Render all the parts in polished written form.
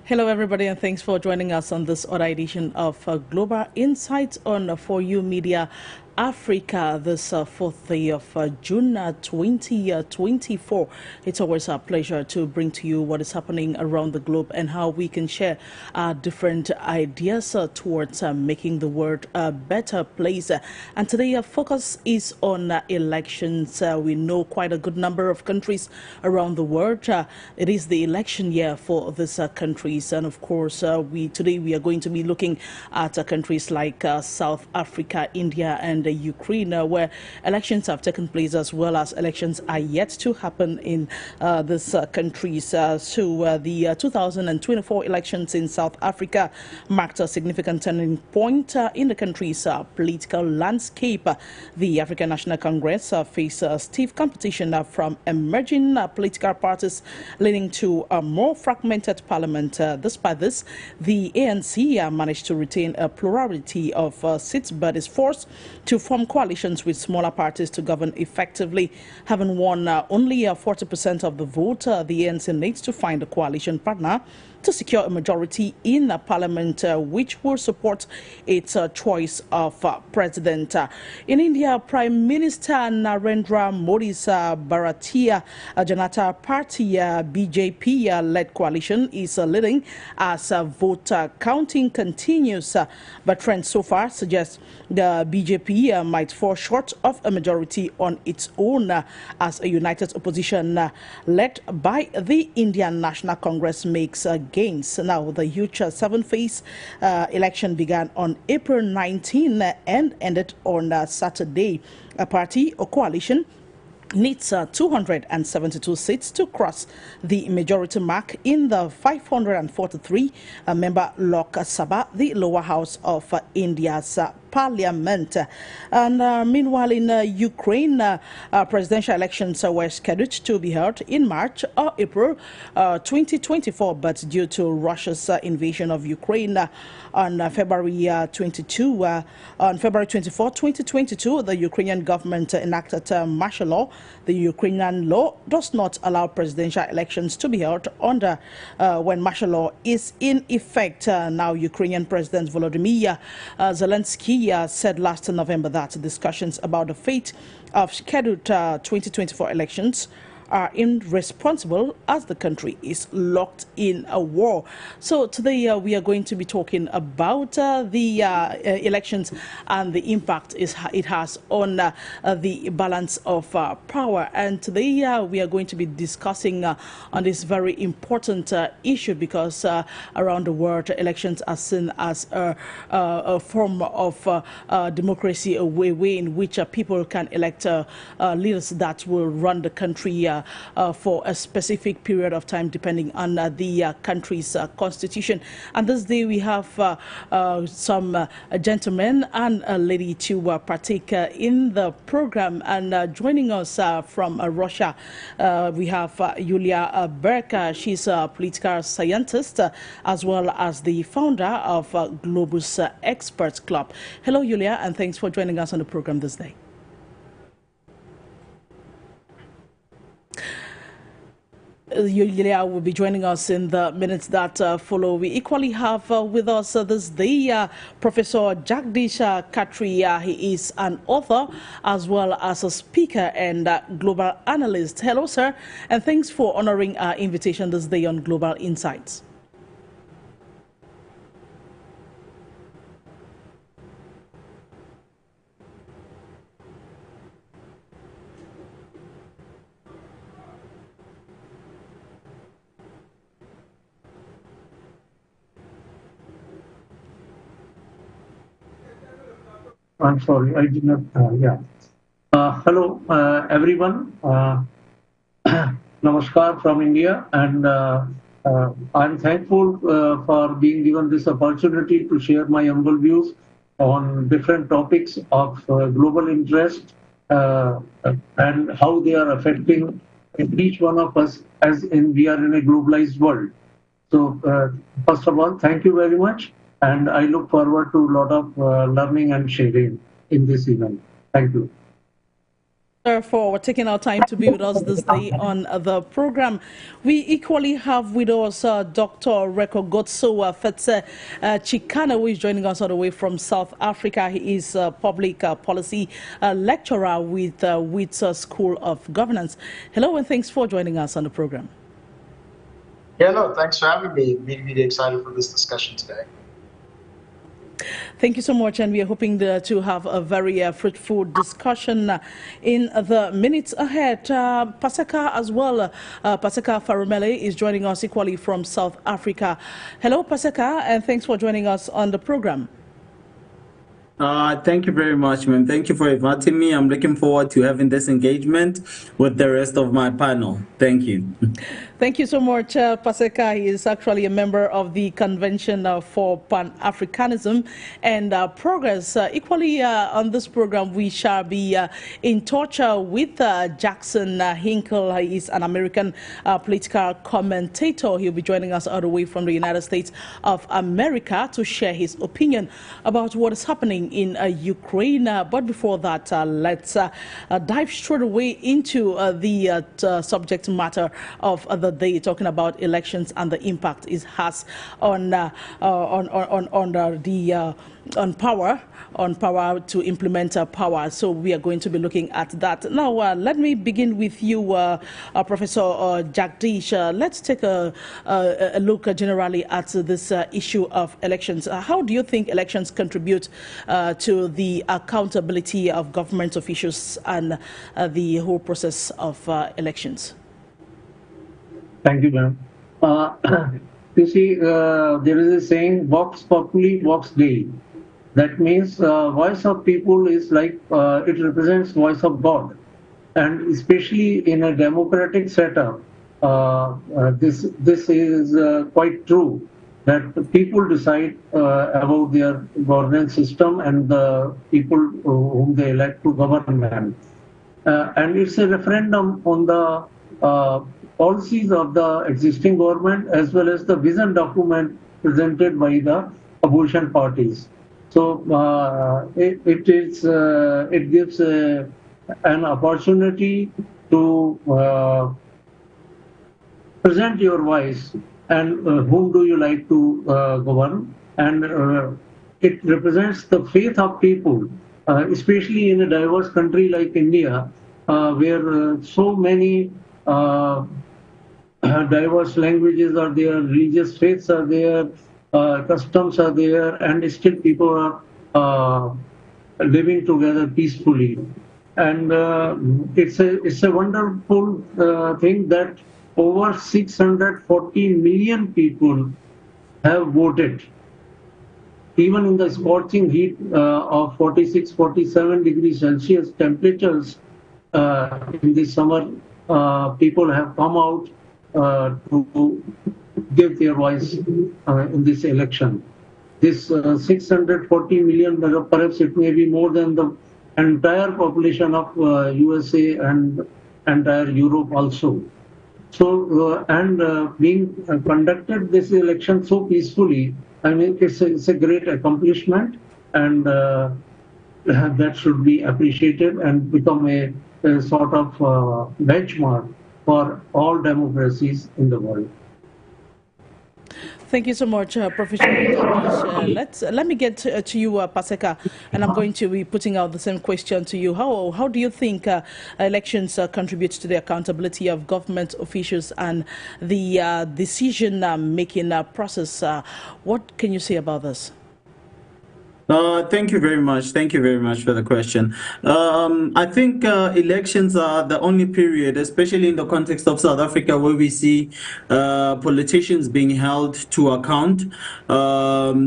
Hello, everybody, and thanks for joining us on this other edition of Global Insights on For You Media Africa, this 4th day of June 2024. It's always a pleasure to bring to you what is happening around the globe and how we can share different ideas towards making the world a better place. And today our focus is on elections. We know quite a good number of countries around the world. It is the election year for these countries. And of course, today we are going to be looking at countries like South Africa, India, and Ukraine, where elections have taken place, as well as elections are yet to happen in these countries. The 2024 elections in South Africa marked a significant turning point in the country's political landscape. The African National Congress faced stiff competition from emerging political parties, leading to a more fragmented parliament. Despite this, the ANC managed to retain a plurality of seats, but is forced to form coalitions with smaller parties to govern effectively. Having won only 40% of the vote, the ANC needs to find a coalition partner to secure a majority in parliament which will support its choice of president. In India, Prime Minister Narendra Modi's Bharatiya Janata Party BJP-led coalition is leading as vote counting continues, but trends so far suggest the BJP might fall short of a majority on its own as a united opposition led by the Indian National Congress makes gains. Now, the huge seven-phase election began on April 19 and ended on Saturday. A party or coalition needs 272 seats to cross the majority mark in the 543-member Lok Sabha, the lower house of India's parliament. And meanwhile, in Ukraine, presidential elections were scheduled to be held in March or April 2024, but due to Russia's invasion of Ukraine on February 24, 2022, the Ukrainian government enacted martial law. The Ukrainian law does not allow presidential elections to be held under when martial law is in effect. Now, Ukrainian President Volodymyr Zelensky said last November that discussions about the fate of scheduled 2024 elections are irresponsible as the country is locked in a war. So today we are going to be talking about the elections and the impact it has on the balance of power. And today we are going to be discussing on this very important issue because around the world elections are seen as a form of democracy, a way in which people can elect leaders that will run the country for a specific period of time depending on the country's constitution. And this day we have some gentlemen and a lady to partake in the program. And joining us from Russia, we have YULIA BERG. She's a political scientist as well as the founder of GLOBUS Experts Club. Hello, YULIA, and thanks for joining us on the program this day. YULIA will be joining us in the minutes that follow. We equally have with us this day Professor JAGDISH KHATRI. He is an author as well as a speaker and global analyst. Hello, sir, and thanks for honoring our invitation this day on Global Insights. I'm sorry, I did not, hello, everyone. Namaskar from India, and I'm thankful for being given this opportunity to share my humble views on different topics of global interest and how they are affecting each one of us as we are in a globalized world. So, first of all, thank you very much. And I look forward to a lot of learning and sharing in this event. Thank you. For taking our time to be with us this day on the program. We equally have with us Dr. REKGOTSOFETSE CHIKANE, who is joining us all the way from South Africa. He is a public policy lecturer with WITS School of Governance. Hello, and thanks for joining us on the program. Yeah, no, thanks for having me. Really excited for this discussion today. Thank you so much, and we are hoping to have a very fruitful discussion in the minutes ahead. PASEKA as well, PASEKA PHARUMELE is joining us equally from South Africa. Hello, PASEKA, and thanks for joining us on the program. Thank you very much, ma'am. Thank you for inviting me. I'm looking forward to having this engagement with the rest of my panel. Thank you. Thank you so much, PASEKA. He is actually a member of the Convention for Pan-Africanism and Progress. Equally, on this program, we shall be in touch with Jackson HINKLE. He is an American political commentator. He'll be joining us all the way from the United States of America to share his opinion about what is happening in Ukraine. But before that, let's dive straight away into the subject matter of the day, talking about elections and the impact it has on power to implement power. So we are going to be looking at that. Now, let me begin with you, Professor JAGDISH. Let's take a look generally at this issue of elections. How do you think elections contribute to the accountability of government officials and the whole process of elections? Thank you, ma'am. You see, there is a saying, vox populi, vox Dei. That means voice of people is like, it represents voice of God. And especially in a democratic setup, this is quite true, that people decide about their governance system and the people whom they elect to govern them. And it's a referendum on the policies of the existing government as well as the vision document presented by the opposition parties. So it gives an opportunity to present your voice and whom do you like to govern, and it represents the faith of people, especially in a diverse country like India, where so many diverse languages are there, religious faiths are there, customs are there, and still people are living together peacefully. And it's a wonderful thing that over 640 million people have voted. Even in the scorching heat of 46, 47 degrees Celsius temperatures in this summer, people have come out to give their voice in this election. This 640 million, perhaps it may be more than the entire population of USA and entire Europe also. So, being conducted this election so peacefully, I mean, it's a great accomplishment, and that should be appreciated and become a sort of benchmark for all democracies in the world. Thank you so much, Professor JAGDISH. Let me get to you, PASEKA, and I'm going to be putting out the same question to you. How do you think elections contribute to the accountability of government officials and the decision-making process? What can you say about this? Thank you very much. Thank you very much for the question. I think elections are the only period, especially in the context of South Africa, where we see politicians being held to account,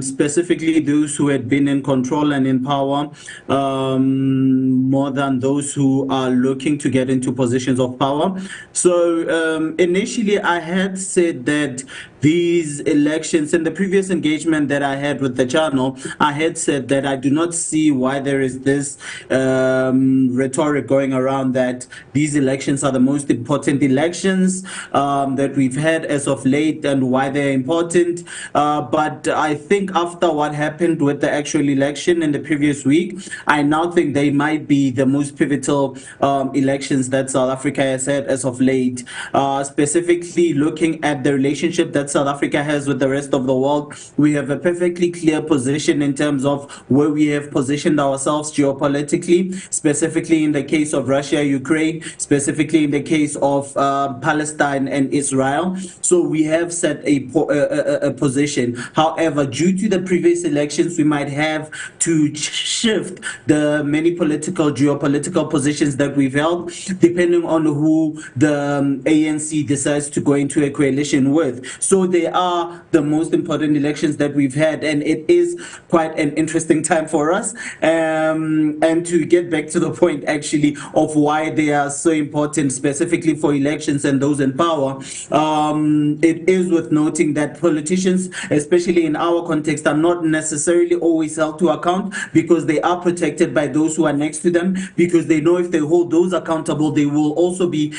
specifically those who had been in control and in power, more than those who are looking to get into positions of power. So initially I had said that these elections, in the previous engagement that I had with the channel, I had said that I do not see why there is this rhetoric going around that these elections are the most important elections that we've had as of late and why they're important. But I think after what happened with the actual election in the previous week, I now think they might be be the most pivotal elections that South Africa has had as of late. Specifically looking at the relationship that South Africa has with the rest of the world, we have a perfectly clear position in terms of where we have positioned ourselves geopolitically, specifically in the case of Russia, Ukraine, specifically in the case of Palestine and Israel. So we have set a position. However, due to the previous elections, we might have to shift the many geopolitical positions that we've held, depending on who the ANC decides to go into a coalition with. So they are the most important elections that we've had, and it is quite an interesting time for us. And to get back to the point, actually, of why they are so important, specifically for elections and those in power, it is worth noting that politicians, especially in our context, are not necessarily always held to account, because they are protected by those who are next to them, because they know if they hold those accountable, they will also be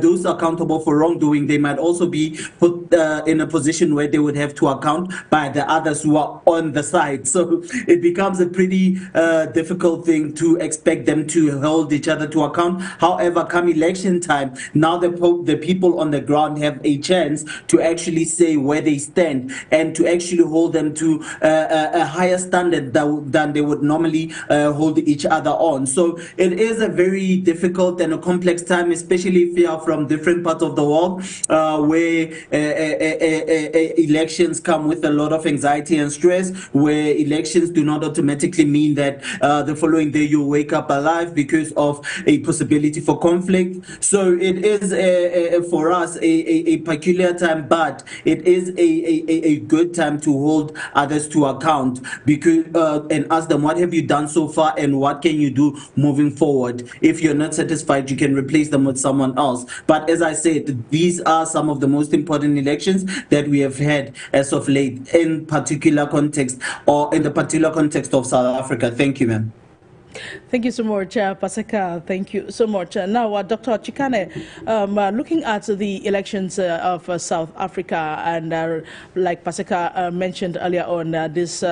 those accountable for wrongdoing. They might also be put in a position where they would have to account by the others who are on the side. So it becomes a pretty difficult thing to expect them to hold each other to account. However, come election time, now the people on the ground have a chance to actually say where they stand and to actually hold them to a higher standard than they would normally hold each other on. So it is a very difficult and a complex time, especially if you are from different parts of the world, where elections come with a lot of anxiety and stress, where elections do not automatically mean that the following day you'll wake up alive because of a possibility for conflict. So it is for us a peculiar time, but it is a good time to hold others to account, because and ask them, what have you done so far and what can you do moving forward? If you're not satisfied, you can replace them with someone else. But as I said, these are some of the most important elections that we have had as of late, in particular context, or in the particular context of South Africa. Thank you, ma'am. Thank you so much, PASEKA. Thank you so much. Now, Dr. Chikane, looking at the elections of South Africa, and like PASEKA mentioned earlier on, this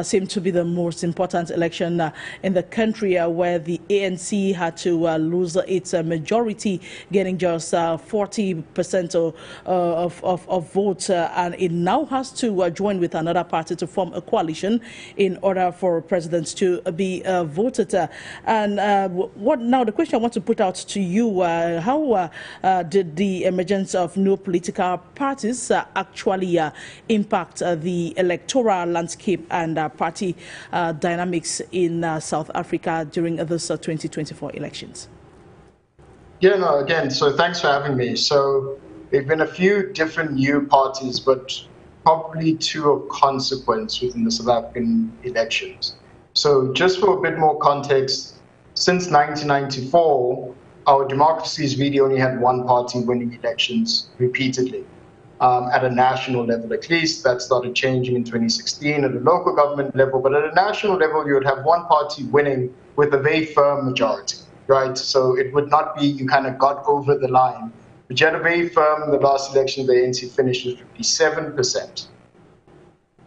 seemed to be the most important election in the country, where the ANC had to lose its majority, getting just 40% of votes, and it now has to join with another party to form a coalition in order for presidents to be voted. And what now? The question I want to put out to you: how did the emergence of new political parties actually impact the electoral landscape and party dynamics in South Africa during this 2024 elections? Yeah, no, again, so thanks for having me. So there have been a few different new parties, but probably two of consequence within the South African elections. So just for a bit more context, since 1994, our democracy's really only had one party winning elections repeatedly, at a national level at least. That started changing in 2016 at a local government level, but at a national level, you would have one party winning with a very firm majority, right? So it would not be you kind of got over the line, but you had a very firm, in the last election, the ANC finished with 57%.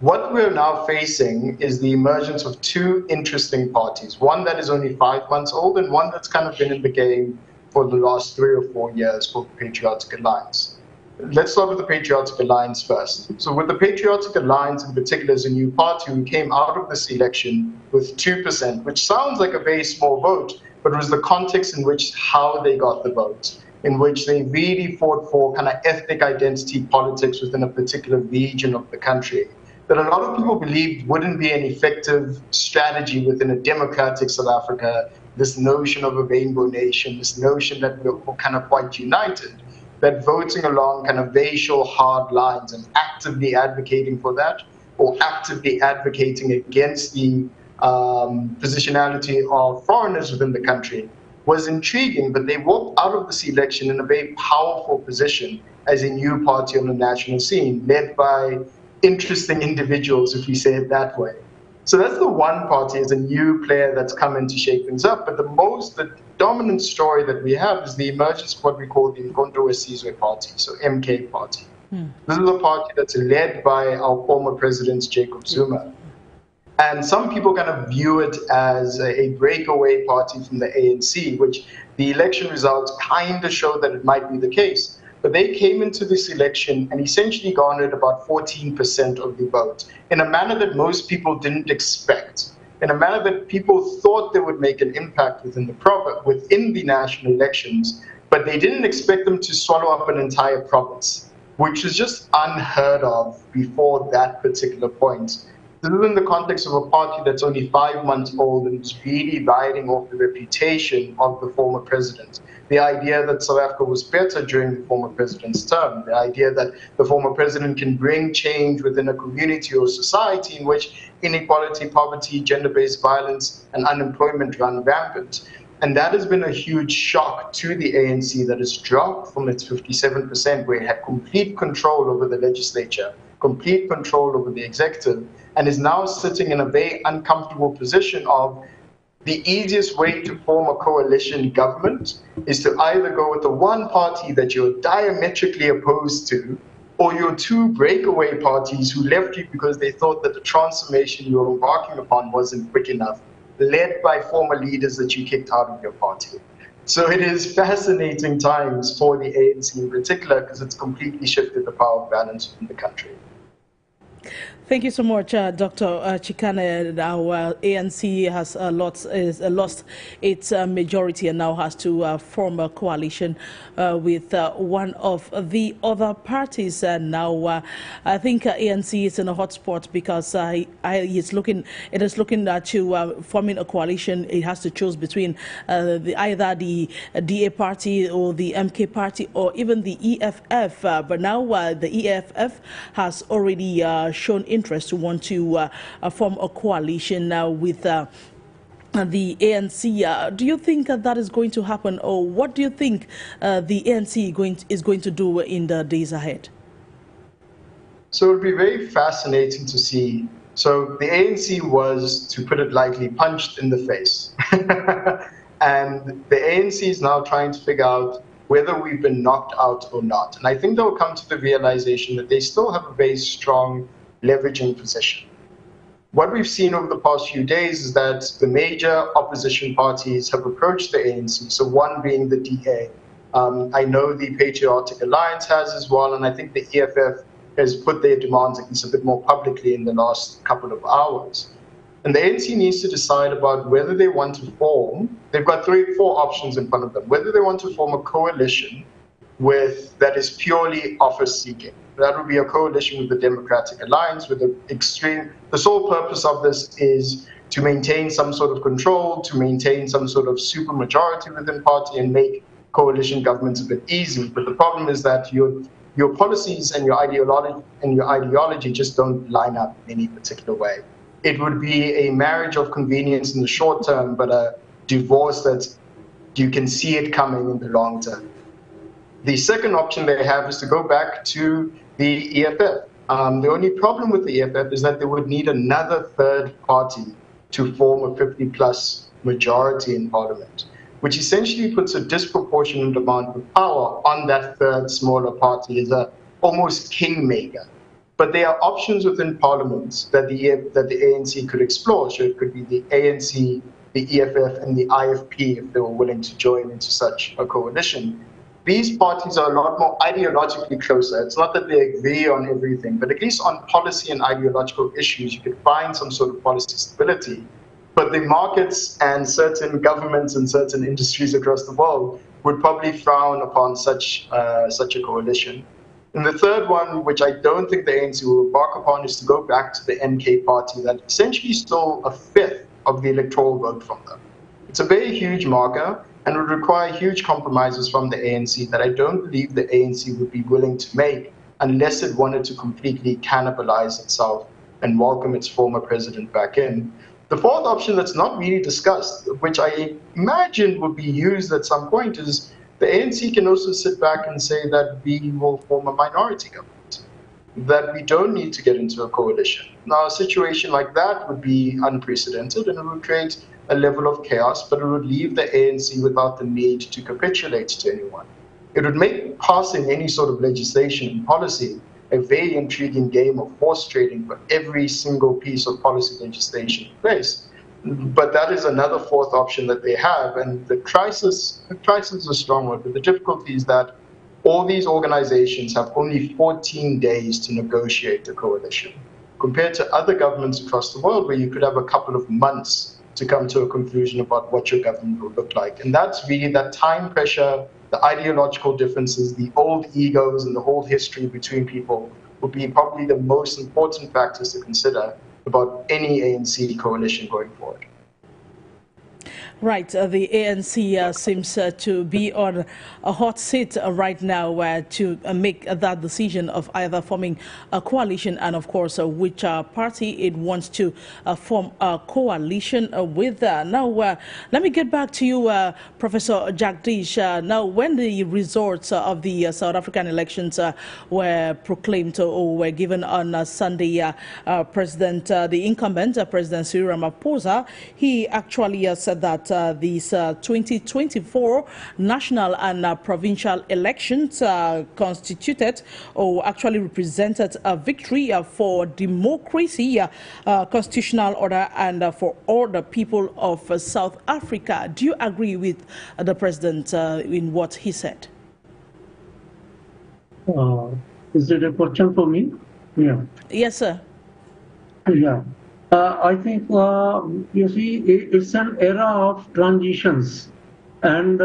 What we're now facing is the emergence of two interesting parties, one that is only 5 months old and one that's kind of been in the game for the last 3 or 4 years, called the Patriotic Alliance. Let's start with the Patriotic Alliance first. So with the Patriotic Alliance in particular, as a new party, we came out of this election with 2%, which sounds like a very small vote, but it was the context in which how they got the vote, in which they really fought for kind of ethnic identity politics within a particular region of the country, that a lot of people believed wouldn't be an effective strategy within a democratic South Africa, this notion of a rainbow nation, this notion that we're kind of quite united, that voting along kind of racial hard lines and actively advocating for that, or actively advocating against the positionality of foreigners within the country, was intriguing. But they walked out of this election in a very powerful position as a new party on the national scene, led by interesting individuals, if we say it that way. So that's the one party, as a new player that's come in to shake things up. But the dominant story that we have is the emergence of what we call the Mkhonto weSizwe Party, so MK Party. This is a party that's led by our former president, Jacob Zuma. And some people kind of view it as a breakaway party from the ANC, which the election results kind of show that it might be the case. But they came into this election and essentially garnered about 14% of the vote in a manner that most people didn't expect, in a manner that people thought they would make an impact within the national elections, but they didn't expect them to swallow up an entire province, which is just unheard of before that particular point. This is in the context of a party that's only 5 months old and is really riding off the reputation of the former president. The idea that South Africa was better during the former president's term, the idea that the former president can bring change within a community or society in which inequality, poverty, gender-based violence, and unemployment run rampant. And that has been a huge shock to the ANC that has dropped from its 57%, where it had complete control over the legislature, complete control over the executive, and is now sitting in a very uncomfortable position of the easiest way to form a coalition government is to either go with the one party that you're diametrically opposed to, or your two breakaway parties who left you because they thought that the transformation you were embarking upon wasn't quick enough, led by former leaders that you kicked out of your party. So it is fascinating times for the ANC in particular, because it's completely shifted the power balance in the country. Thank you so much, Dr. Chikane. Our ANC has lost its majority and now has to form a coalition with one of the other parties. Now, I think ANC is in a hot spot because it is looking to forming a coalition. It has to choose between either the DA party or the MK party or even the EFF. But now the EFF has already shown interest to want to form a coalition with the ANC. Do you think that is going to happen, or what do you think the ANC is going to do in the days ahead? So it would be very fascinating to see. So the ANC was, to put it lightly, punched in the face. And the ANC is now trying to figure out whether we've been knocked out or not. And I think they'll come to the realization that they still have a very strong leveraging position. What we've seen over the past few days is that the major opposition parties have approached the ANC, so one being the DA. I know the Patriotic Alliance has as well, and I think the EFF has put their demands at least a bit more publicly in the last couple of hours. And the ANC needs to decide about whether they want to form, they've got 4 options in front of them, whether they want to form a coalition that is purely office seeking. That would be a coalition with the Democratic Alliance, with the sole purpose of this is to maintain some sort of control, to maintain some sort of supermajority within party and make coalition governments a bit easy. But the problem is that your policies and your ideology just don't line up in any particular way. It would be a marriage of convenience in the short term, but a divorce that you can see it coming in the long term. The second option they have is to go back to the EFF. The only problem with the EFF is that they would need another third party to form a 50-plus majority in parliament, which essentially puts a disproportionate amount of power on that third smaller party as a almost kingmaker. But there are options within parliament that the ANC could explore. So it could be the ANC, the EFF, and the IFP if they were willing to join into such a coalition. These parties are a lot more ideologically closer. It's not that they agree on everything, but at least on policy and ideological issues, you could find some sort of policy stability. But the markets and certain governments and certain industries across the world would probably frown upon such a coalition. And the third one, which I don't think the ANC will embark upon, is to go back to the NK party that essentially stole a fifth of the electoral vote from them. It's a very huge marker and would require huge compromises from the ANC that I don't believe the ANC would be willing to make unless it wanted to completely cannibalize itself and welcome its former president back in. The fourth option that's not really discussed, which I imagine would be used at some point, is the ANC can also sit back and say that we will form a minority government, that we don't need to get into a coalition. Now, a situation like that would be unprecedented and it would create a level of chaos, but it would leave the ANC without the need to capitulate to anyone. It would make passing any sort of legislation and policy a very intriguing game of horse trading for every single piece of policy legislation in place. But that is another fourth option that they have, and the crisis is a strong word, but the difficulty is that all these organizations have only 14 days to negotiate a coalition, compared to other governments across the world where you could have a couple of months to come to a conclusion about what your government will look like. And that's really that time pressure, the ideological differences, the old egos and the whole history between people will be probably the most important factors to consider about any ANC coalition going forward. Right, the ANC seems to be on a hot seat right now to make that decision of either forming a coalition and, of course, which party it wants to form a coalition with. Now, let me get back to you, Professor Jagdish. Now, when the results of the South African elections were proclaimed or were given on Sunday, the incumbent, President Cyril Ramaphosa, he actually said that these 2024 national and provincial elections constituted or actually represented a victory for democracy, constitutional order, and for all the people of South Africa. Do you agree with the president in what he said? Is it a question for me? Yeah. Yes, sir. Yeah. I think, you see, it's an era of transitions. And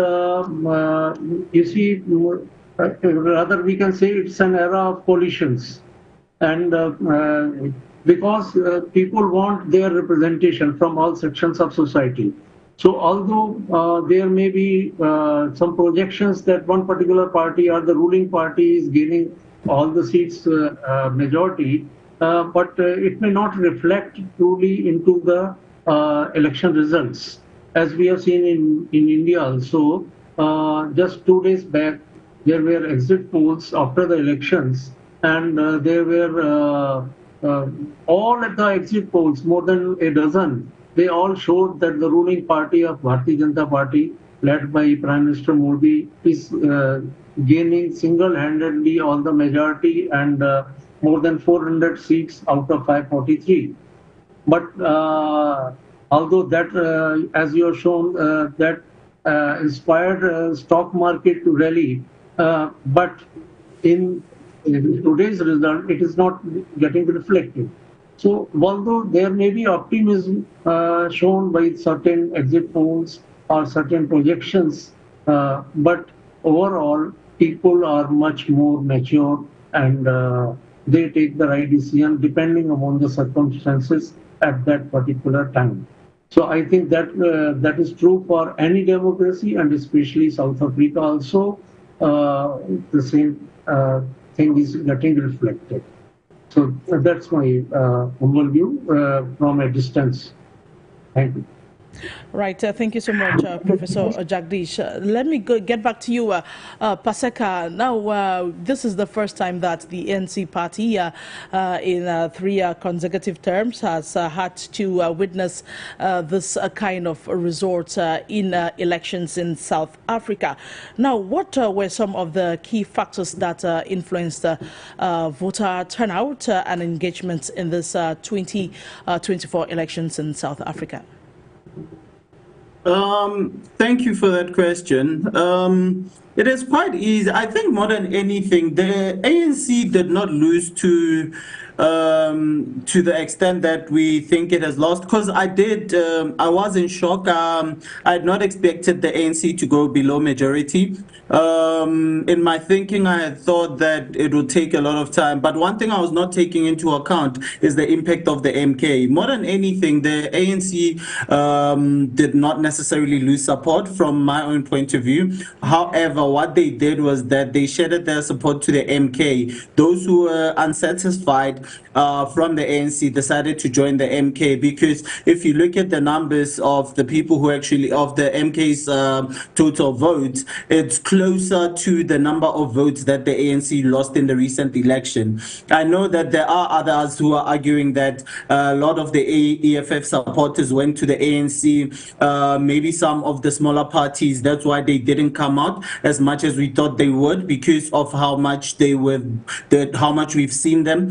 you see, rather we can say it's an era of coalitions. And because people want their representation from all sections of society. So although there may be some projections that one particular party or the ruling party is gaining all the seats majority, but it may not reflect truly into the election results. As we have seen in India also, just 2 days back, there were exit polls after the elections, and there were all of the exit polls, more than a dozen, they all showed that the ruling party of Bharatiya Janata Party, led by Prime Minister Modi, is gaining single-handedly all the majority and more than 400 seats out of 543. But although that, as you have shown, that inspired stock market to rally, but in today's result, it is not getting reflected. So although there may be optimism shown by certain exit polls or certain projections, but overall, people are much more mature and they take the right decision depending upon the circumstances at that particular time. So I think that that is true for any democracy, and especially South Africa also, the same thing is getting reflected. So that's my humble view from a distance. Thank you. Right. Thank you so much, Professor Jagdish. Let me get back to you, PASEKA. Now, this is the first time that the ANC party in 3 consecutive terms has had to witness this kind of result in elections in South Africa. Now, what were some of the key factors that influenced voter turnout and engagement in this 2024 elections in South Africa? Thank you for that question. It is quite easy. I think more than anything, the ANC did not lose to the extent that we think it has lost. Because I was in shock. I had not expected the ANC to go below majority. In my thinking, I had thought that it would take a lot of time. But one thing I was not taking into account is the impact of the MK. More than anything, the ANC did not necessarily lose support from my own point of view. However, what they did was that they shedded their support to the MK. Those who were unsatisfied from the ANC decided to join the MK, because if you look at the numbers of the people who actually, of the MK's total votes, it's closer to the number of votes that the ANC lost in the recent election. I know that there are others who are arguing that a lot of the EFF supporters went to the ANC, maybe some of the smaller parties, that's why they didn't come out as much as we thought they would, because of how much they were, how much we've seen them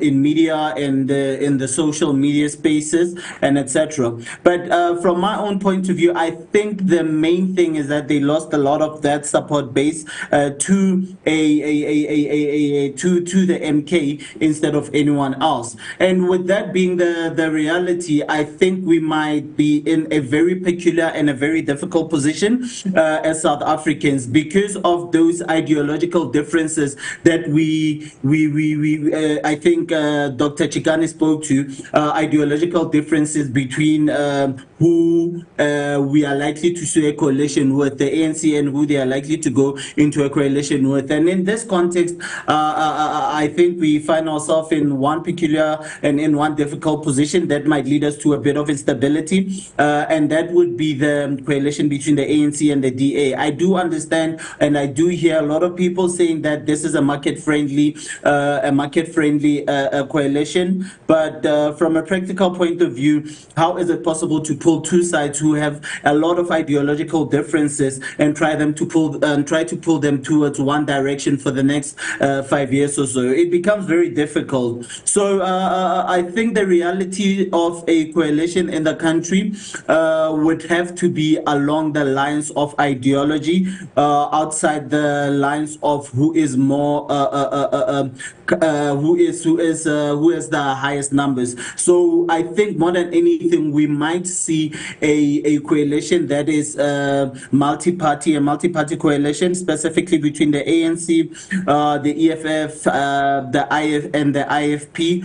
in media and in the social media spaces and etc. But from my own point of view, I think the main thing is that they lost a lot of that support base to the MK instead of anyone else. And with that being the reality, I think we might be in a very peculiar and a very difficult position as South Africans, because of those ideological differences that I think Dr. Chikane spoke to, ideological differences between who we are likely to see a coalition with, the ANC, and who they are likely to go into a coalition with. And in this context, I think we find ourselves in one peculiar and in one difficult position that might lead us to a bit of instability, and that would be the coalition between the ANC and the DA. I do understand, and I do hear a lot of people saying that this is a market-friendly coalition, but from a practical point of view, how is it possible to pull two sides who have a lot of ideological differences and try to pull them towards one direction for the next 5 years or so? It becomes very difficult. So I think the reality of a coalition in the country would have to be along the lines of ideology, outside the lines of who is more who is the highest numbers. So I think more than anything, we might see a coalition that is multi-party, a multi-party coalition, specifically between the ANC, the EFF, the IF and the IFP,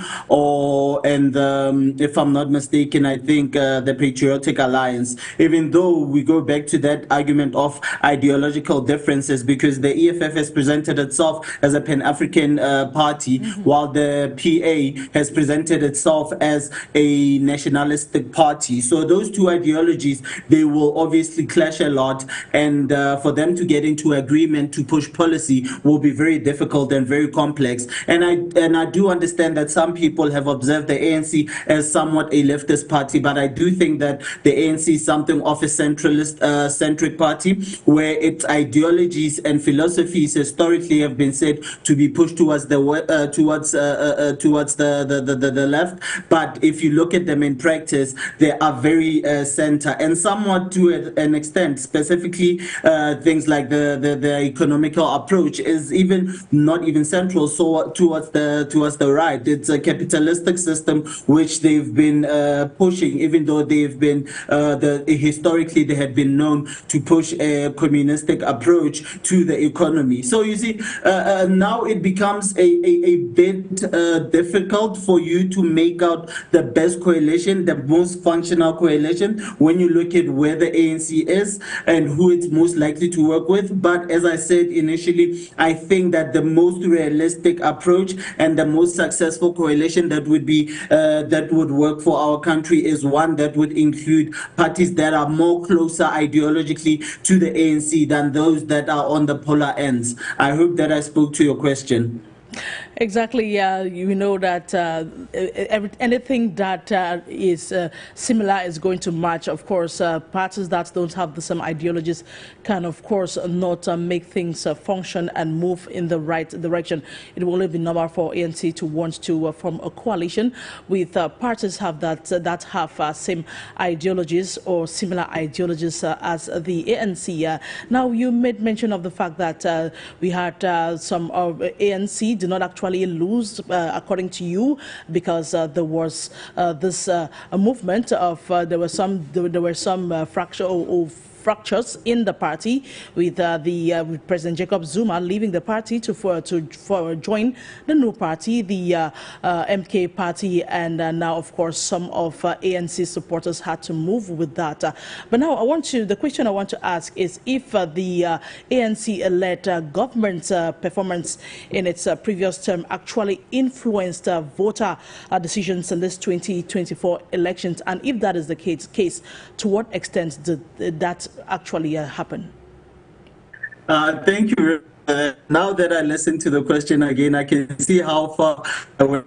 if I'm not mistaken, I think the Patriotic Alliance. Even though we go back to that argument of ideological differences, because the EFF has presented itself as a Pan-African party, while the PA has presented itself as a nationalistic party. So those two ideologies, they will obviously clash a lot, and for them to get into agreement to push policy will be very difficult and very complex. And I do understand that some people have observed the ANC as somewhat a leftist party, but I do think that the ANC is something of a centralist centric party, where its ideologies and philosophies historically have been said to be pushed towards the left. But if you look at them in practice, they are very center, and somewhat to an extent, specifically things like the economical approach is even not even central, so towards the right. It's a capitalistic system which they've been pushing, even though they've been historically they had been known to push a communistic approach to the economy. So you see, now it becomes a bit difficult for you to make out the best coalition, the most functional coalition, when you look at where the ANC is and who it's most likely to work with. But as I said initially, I think that the most realistic approach and the most successful coalition that would work for our country is one that would include parties that are more closer ideologically to the ANC than those that are on the polar ends. I hope that I spoke to your question. Exactly. Yeah, you know that anything that is similar is going to match. Of course, parties that don't have the same ideologies can, of course, not make things function and move in the right direction. It will only be normal for ANC to want to form a coalition with parties that have same ideologies or similar ideologies as the ANC. Now, you made mention of the fact that we had some of ANC did not actually lose, according to you, because there was this movement of there were some fracture or fractures in the party, with with President Jacob Zuma leaving the party to join the new party, the MK party, and now, of course, some of ANC supporters had to move with that. But now the question I want to ask is if the ANC-led government's performance in its previous term actually influenced voter decisions in this 2024 elections, and if that is the case, to what extent did that actually happen? Thank you. Now that I listened to the question again, I can see how far I went.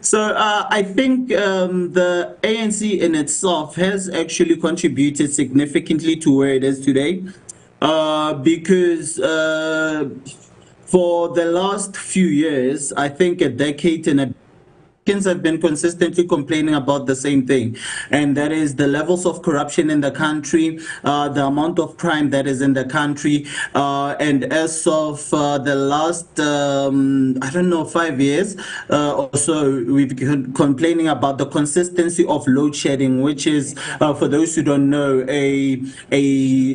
So I think the ANC in itself has actually contributed significantly to where it is today, because for the last few years, I think a decade and a have been consistently complaining about the same thing, and that is the levels of corruption in the country, the amount of crime that is in the country, and as of the last I don't know, 5 years or so, we've been complaining about the consistency of load shedding, which is for those who don't know, an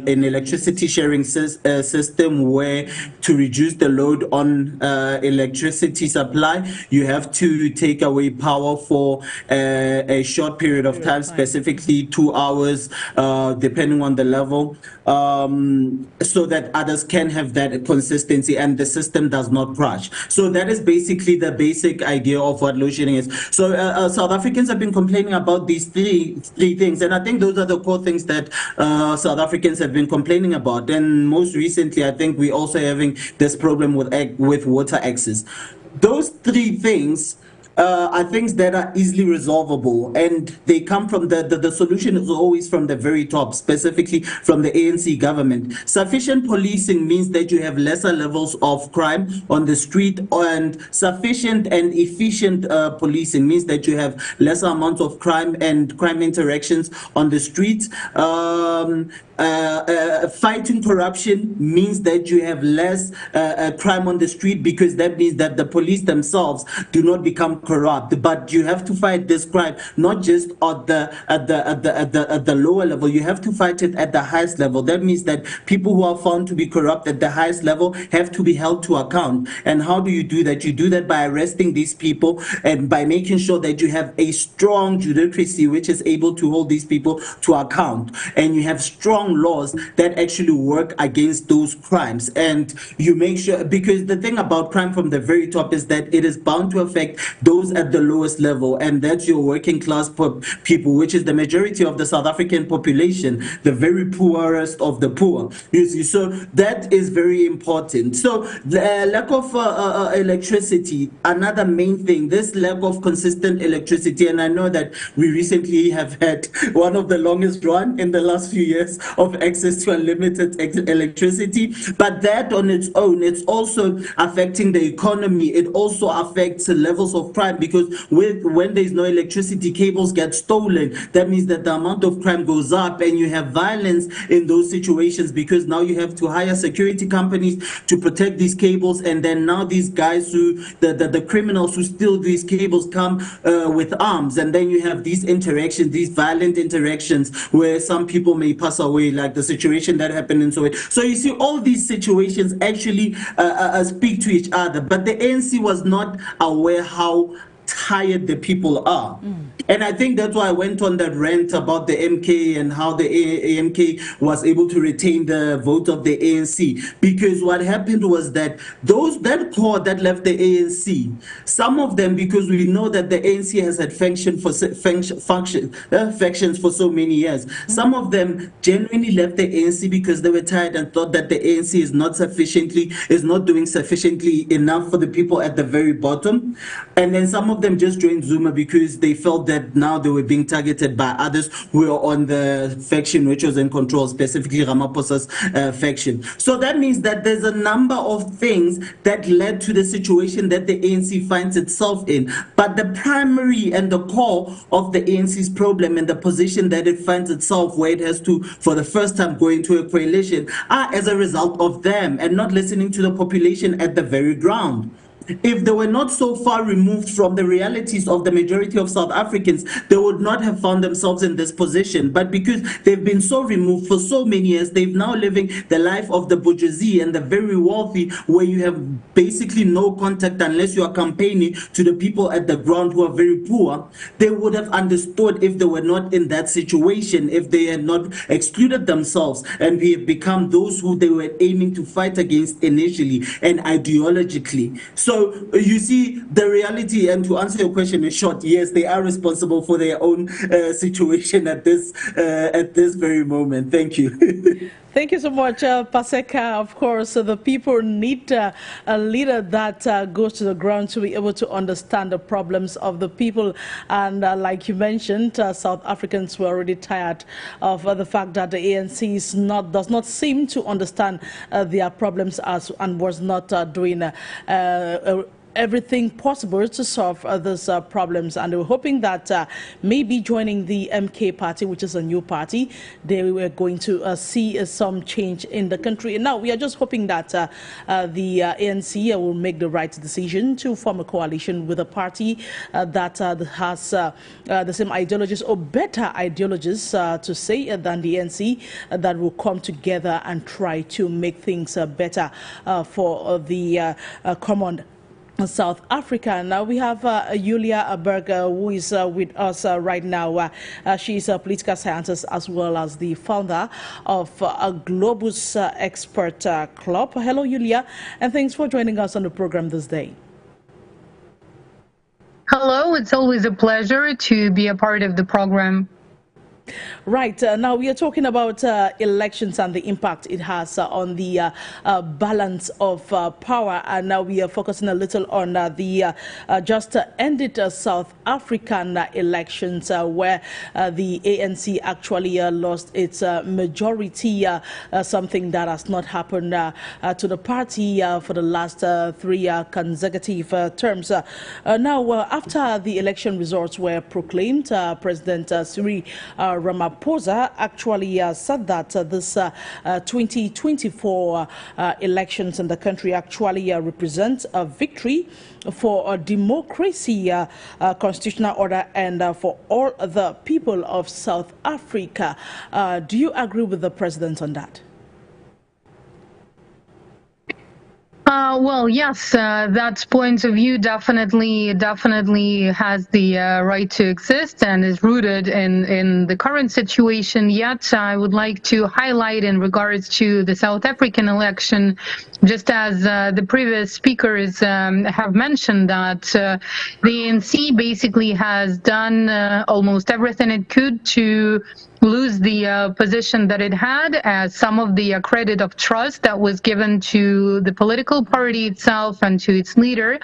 electricity sharing system where, to reduce the load on electricity supply, you have to take away power for a short period of time, specifically 2 hours, depending on the level, so that others can have that consistency and the system does not crash. So that is basically the basic idea of what load shedding is. So South Africans have been complaining about these three things, and I think those are the core things that South Africans have been complaining about. And most recently, I think we're also having this problem with water access. Those three things are things that are easily resolvable, and they come from the solution is always from the very top, specifically from the ANC government. Sufficient policing means that you have lesser levels of crime on the street, and sufficient and efficient policing means that you have lesser amounts of crime and crime interactions on the streets. Fighting corruption means that you have less crime on the street, because that means that the police themselves do not become corrupt. But you have to fight this crime not just at the lower level. You have to fight it at the highest level. That means that people who are found to be corrupt at the highest level have to be held to account. And how do you do that? You do that by arresting these people and by making sure that you have a strong judiciary which is able to hold these people to account, and you have strong laws that actually work against those crimes. And you make sure, because the thing about crime from the very top is that it is bound to affect those at the lowest level, and that's your working class people, which is the majority of the South African population, the very poorest of the poor. You see, so that is very important. So the lack of electricity, another main thing, this lack of consistent electricity, and I know that we recently have had one of the longest run in the last few years of access to unlimited electricity, but that on its own, it's also affecting the economy. It also affects the levels of crime, because when there's no electricity, cables get stolen. That means that the amount of crime goes up, and you have violence in those situations, because now you have to hire security companies to protect these cables, and then now these guys who the criminals who steal these cables come with arms, and then you have these interactions, these violent interactions, where some people may pass away, like the situation that happened in Soweto. So you see, all these situations actually speak to each other, but the ANC was not aware how tired the people are. And I think that's why I went on that rant about the MK and how the AMK was able to retain the vote of the ANC, because what happened was that that core that left the ANC, some of them, because we know that the ANC has had factions for so many years, some of them genuinely left the ANC because they were tired and thought that the ANC is not doing sufficiently enough for the people at the very bottom. And then some of them just joined Zuma because they felt that now they were being targeted by others who were on the faction which was in control, specifically Ramaphosa's faction. So that means that there's a number of things that led to the situation that the ANC finds itself in. But the primary and the core of the ANC's problem and the position that it finds itself where it has to, for the first time, go into a coalition, are as a result of them and not listening to the population at the very ground. If they were not so far removed from the realities of the majority of South Africans, they would not have found themselves in this position. But because they've been so removed for so many years, they've now living the life of the bourgeoisie and the very wealthy, where you have basically no contact unless you are campaigning to the people at the ground who are very poor. They would have understood if they were not in that situation, if they had not excluded themselves and we have become those who they were aiming to fight against initially and ideologically. So you see the reality, and to answer your question in short, yes, they are responsible for their own situation at this very moment. Thank you. Thank you so much, PASEKA. Of course, the people need a leader that goes to the ground to be able to understand the problems of the people. And like you mentioned, South Africans were already tired of the fact that the ANC does not seem to understand their problems and was not doing everything possible to solve these problems, and they were hoping that maybe joining the MK party, which is a new party, they were going to see some change in the country. And now we are just hoping that the ANC will make the right decision to form a coalition with a party that has the same ideologies or better ideologies to say than the ANC, that will come together and try to make things better for the common South Africa. Now we have YULIA BERG, who is with us right now. She's a political scientist as well as the founder of a GLOBUS expert club. Hello, YULIA, and thanks for joining us on the program this day. Hello, it's always a pleasure to be a part of the program. Right, now we are talking about elections and the impact it has on the balance of power, and now we are focusing a little on the just ended South African elections where the ANC actually lost its majority, something that has not happened to the party for the last 3 consecutive terms. Now, after the election results were proclaimed, President Cyril Ramaphosa actually said that this 2024 elections in the country actually represent a victory for a democracy, constitutional order, and for all the people of South Africa. Do you agree with the president on that? Well, yes, that point of view definitely has the right to exist and is rooted in the current situation. Yet, I would like to highlight in regards to the South African election, just as the previous speakers have mentioned, that the ANC basically has done almost everything it could to lose the position that it had, as some of the credit of trust that was given to the political party itself and to its leader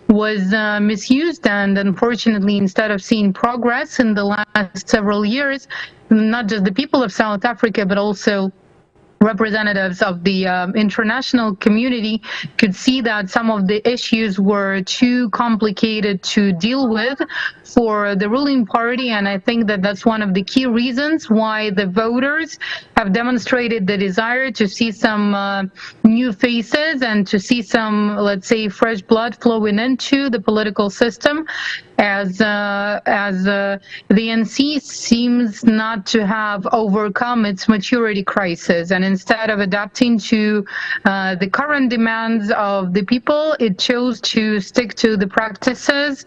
was misused. And unfortunately, instead of seeing progress in the last several years, not just the people of South Africa, but also representatives of the international community could see that some of the issues were too complicated to deal with for the ruling party. And I think that that's one of the key reasons why the voters have demonstrated the desire to see some new faces and to see some, let's say, fresh blood flowing into the political system, as the ANC seems not to have overcome its maturity crisis. And instead of adapting to the current demands of the people, it chose to stick to the practices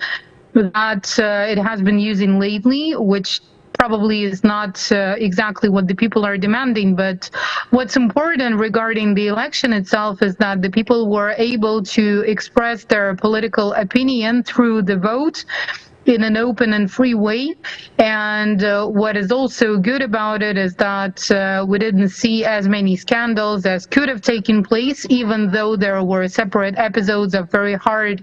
that it has been using lately, which probably is not exactly what the people are demanding. But what's important regarding the election itself is that the people were able to express their political opinion through the vote in an open and free way. And what is also good about it is that we didn't see as many scandals as could have taken place, even though there were separate episodes of very hard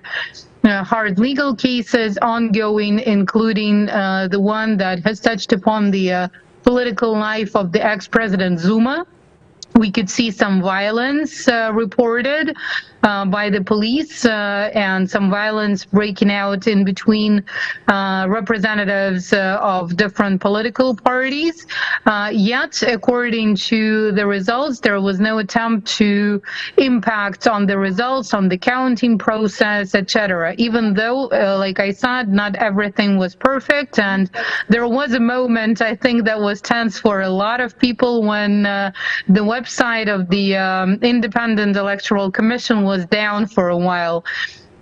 legal cases ongoing, including the one that has touched upon the political life of the ex-president Zuma. we could see some violence reported by the police and some violence breaking out in between representatives of different political parties. Yet, according to the results, there was no attempt to impact on the results, on the counting process, etc. Even though, like I said, not everything was perfect, and there was a moment, I think, that was tense for a lot of people when the website of the Independent Electoral Commission was down for a while.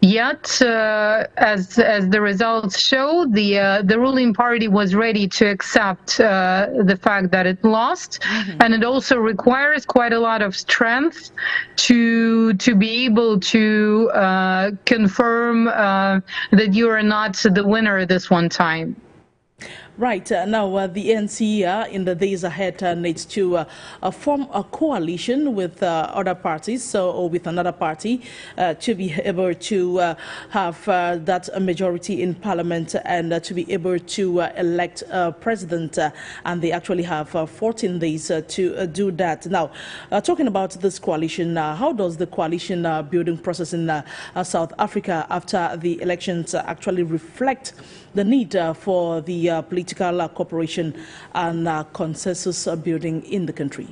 Yet, as the results show, the ruling party was ready to accept the fact that it lost, and it also requires quite a lot of strength to be able to confirm that you are not the winner this one time. Right. Now, the ANC in the days ahead needs to form a coalition with other parties, or with another party, to be able to have that majority in parliament and to be able to elect a president. And they actually have 14 days to do that. Now, talking about this coalition, how does the coalition building process in South Africa after the elections actually reflect the need for the political cooperation and consensus building in the country?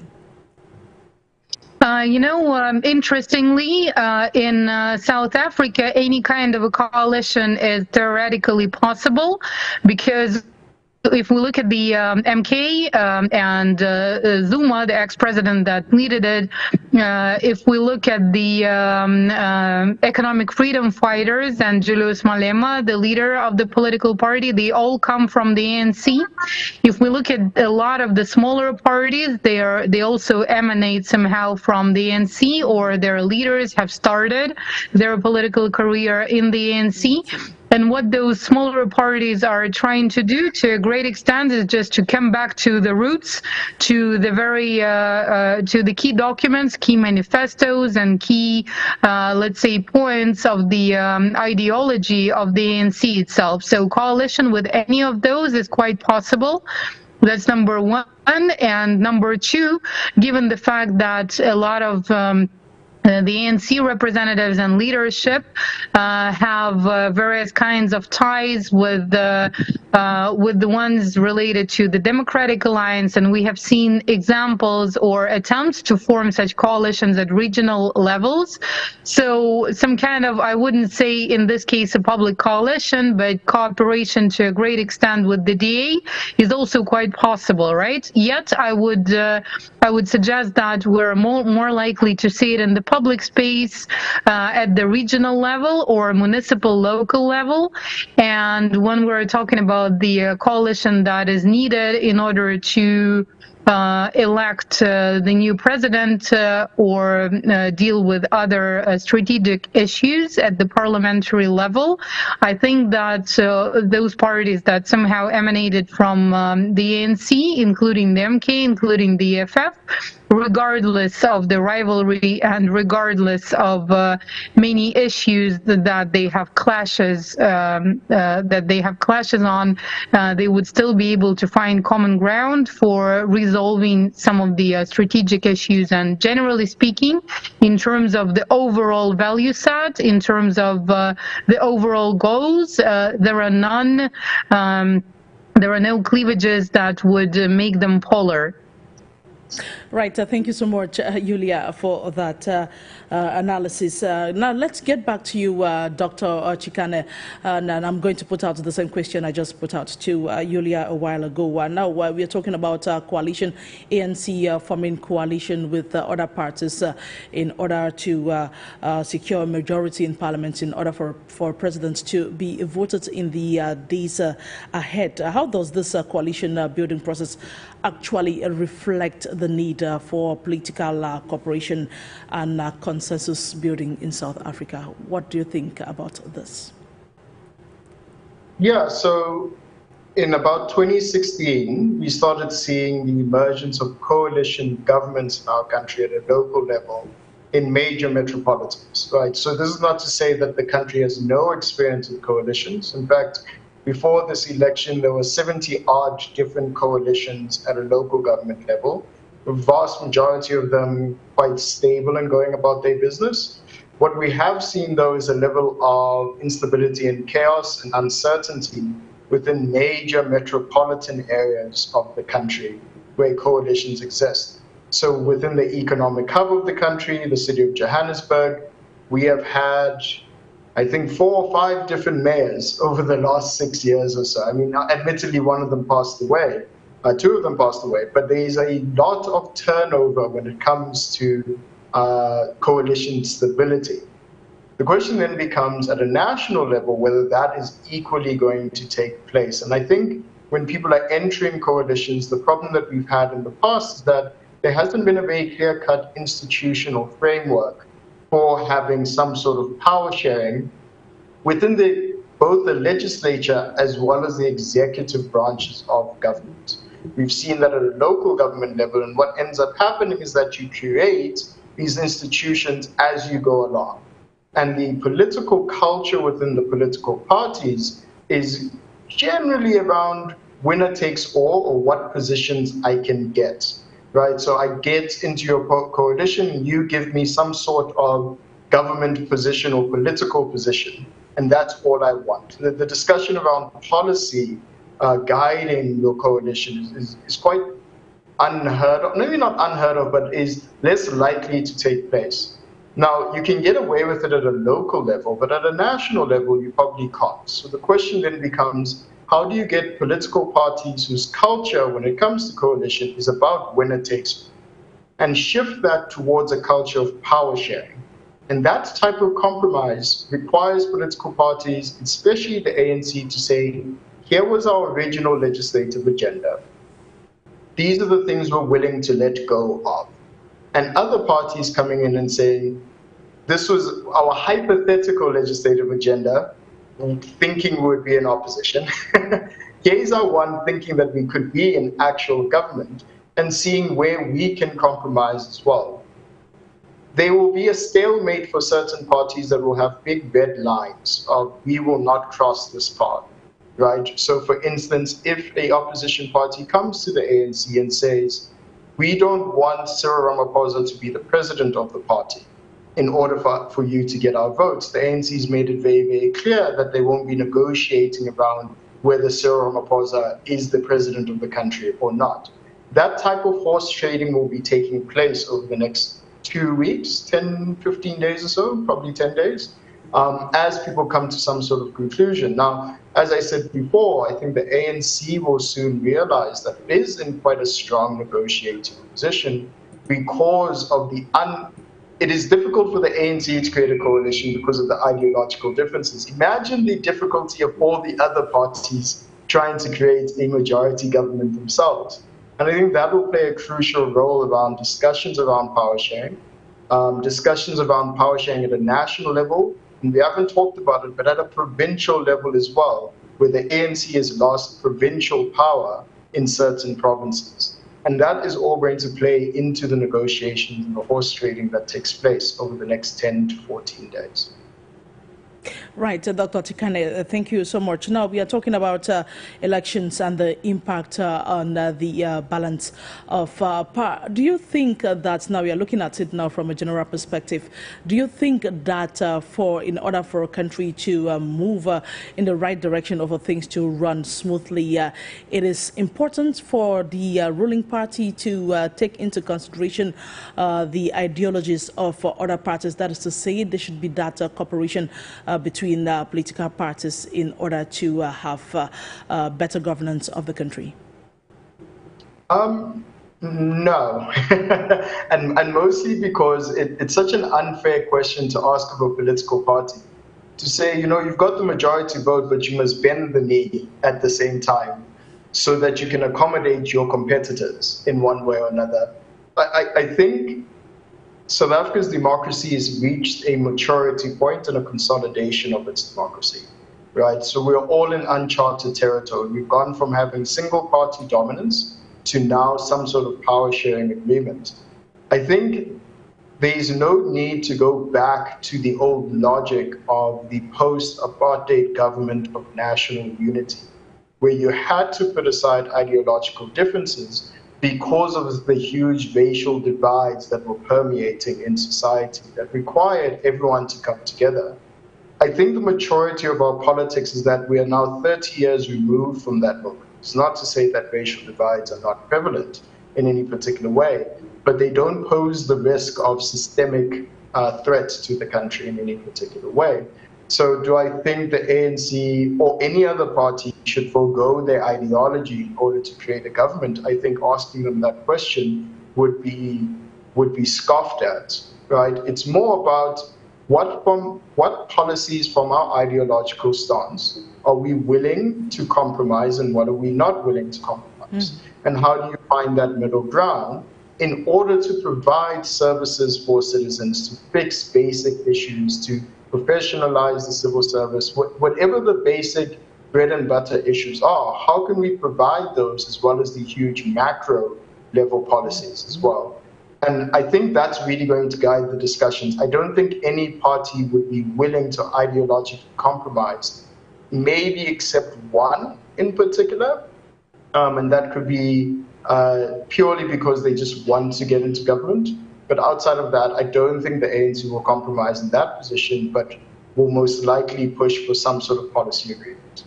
Interestingly, in South Africa, any kind of a coalition is theoretically possible, because if we look at the MK and Zuma, the ex-president that leaded it, if we look at the economic freedom fighters and Julius Malema, the leader of the political party, they all come from the ANC. If we look at a lot of the smaller parties, they also emanate somehow from the ANC, or their leaders have started their political career in the ANC. And what those smaller parties are trying to do, to a great extent, is just to come back to the roots, to the very to the key documents, key manifestos, and key, let's say, points of the ideology of the ANC itself. So coalition with any of those is quite possible. That's number one. And number two, given the fact that a lot of the ANC representatives and leadership have various kinds of ties with the ones related to the Democratic Alliance, and we have seen examples or attempts to form such coalitions at regional levels. So some kind of, I wouldn't say in this case a public coalition, but cooperation to a great extent with the DA is also quite possible, right? Yet I would suggest that we're more likely to see it in the public space at the regional level or municipal local level. And when we're talking about the coalition that is needed in order to elect the new president or deal with other strategic issues at the parliamentary level, I think that those parties that somehow emanated from the ANC, including the MK, including the EFF, regardless of the rivalry and regardless of many issues that they have clashes on, they would still be able to find common ground for resolving some of the strategic issues. And generally speaking, in terms of the overall value set, in terms of the overall goals, there are none. There are no cleavages that would make them polar. Right. Thank you so much, YULIA, for that analysis. Now, let's get back to you, Dr. CHIKANE. And I'm going to put out the same question I just put out to YULIA a while ago. Now, we're talking about coalition, ANC forming coalition with other parties in order to secure a majority in parliament, in order for presidents to be voted in the days ahead. How does this coalition building process actually reflect the need for political cooperation and consensus building in South Africa? What do you think about this? Yeah, so in about 2016, we started seeing the emergence of coalition governments in our country at a local level in major metropolitans, right? So this is not to say that the country has no experience with coalitions. In fact, before this election, there were 70-odd different coalitions at a local government level. the vast majority of them quite stable and going about their business. What we have seen, though, is a level of instability and chaos and uncertainty within major metropolitan areas of the country where coalitions exist. So within the economic hub of the country, the city of Johannesburg, we have had, I think, 4 or 5 different mayors over the last 6 years or so. I mean, admittedly, one of them passed away, 2 of them passed away, but there is a lot of turnover when it comes to coalition stability. The question then becomes, at a national level, whether that is equally going to take place. And I think when people are entering coalitions, the problem that we've had in the past is that there hasn't been a very clear-cut institutional framework for having some sort of power sharing within both the legislature as well as the executive branches of government. We've seen that at a local government level, and what ends up happening is that you create these institutions as you go along. And the political culture within the political parties is generally around winner takes all, or what positions I can get, right? So I get into your coalition, you give me some sort of government position or political position, and that's all I want. The discussion around policy guiding your coalition is quite unheard of, maybe not unheard of, but is less likely to take place. Now, you can get away with it at a local level, but at a national level, you probably can't. So the question then becomes, how do you get political parties whose culture, when it comes to coalition, is about winner takes all, and shift that towards a culture of power sharing? And that type of compromise requires political parties, especially the ANC, to say, here was our original legislative agenda. These are the things we're willing to let go of. And other parties coming in and saying, this was our hypothetical legislative agenda, thinking we would be in opposition. Here's our one thinking that we could be in actual government, and seeing where we can compromise as well. There will be a stalemate for certain parties that will have big red lines of, we will not cross this path, right? So for instance, if an opposition party comes to the ANC and says, we don't want Cyril Ramaphosa to be the president of the party in order for you to get our votes, the ANC's made it very, very clear that they won't be negotiating around whether Cyril Ramaphosa is the president of the country or not. That type of horse trading will be taking place over the next 2 weeks, 10, 15 days or so, probably 10 days, as people come to some sort of conclusion. Now, as I said before, I think the ANC will soon realize that it is in quite a strong negotiating position because of it is difficult for the ANC to create a coalition because of the ideological differences. Imagine the difficulty of all the other parties trying to create a majority government themselves. And I think that will play a crucial role around discussions around power sharing, discussions around power sharing at a national level, and we haven't talked about it, but at a provincial level as well, where the ANC has lost provincial power in certain provinces. And that is all going to play into the negotiations and the horse trading that takes place over the next 10 to 14 days. Right, Dr. Chikane, thank you so much. Now we are talking about elections and the impact on the balance of power. Do you think that, now we are looking at it now from a general perspective, do you think that in order for a country to move in the right direction of things to run smoothly, it is important for the ruling party to take into consideration the ideologies of other parties? That is to say, there should be that cooperation between political parties in order to have better governance of the country? No, and mostly because it's such an unfair question to ask of a political party. To say, you've got the majority vote, but you must bend the knee at the same time so that you can accommodate your competitors in one way or another. I think South Africa's democracy has reached a maturity point and a consolidation of its democracy, right? So we're all in uncharted territory. We've gone from having single-party dominance to now some sort of power-sharing agreement. I think there is no need to go back to the old logic of the post-apartheid government of national unity, where you had to put aside ideological differences because of the huge racial divides that were permeating in society that required everyone to come together. I think the maturity of our politics is that we are now 30 years removed from that moment. It's not to say that racial divides are not prevalent in any particular way, but they don't pose the risk of systemic threat to the country in any particular way. So do I think the ANC or any other party should forego their ideology in order to create a government? I think asking them that question would be scoffed at, right? It's more about what policies from our ideological stance are we willing to compromise and what are we not willing to compromise? And how do you find that middle ground in order to provide services for citizens, to fix basic issues, to professionalize the civil service, whatever the basic bread and butter issues are, how can we provide those as well as the huge macro level policies as well? And I think that's really going to guide the discussions. I don't think any party would be willing to ideologically compromise, maybe except one in particular, and that could be purely because they just want to get into government. But outside of that, I don't think the ANC will compromise in that position, but will most likely push for some sort of policy agreement.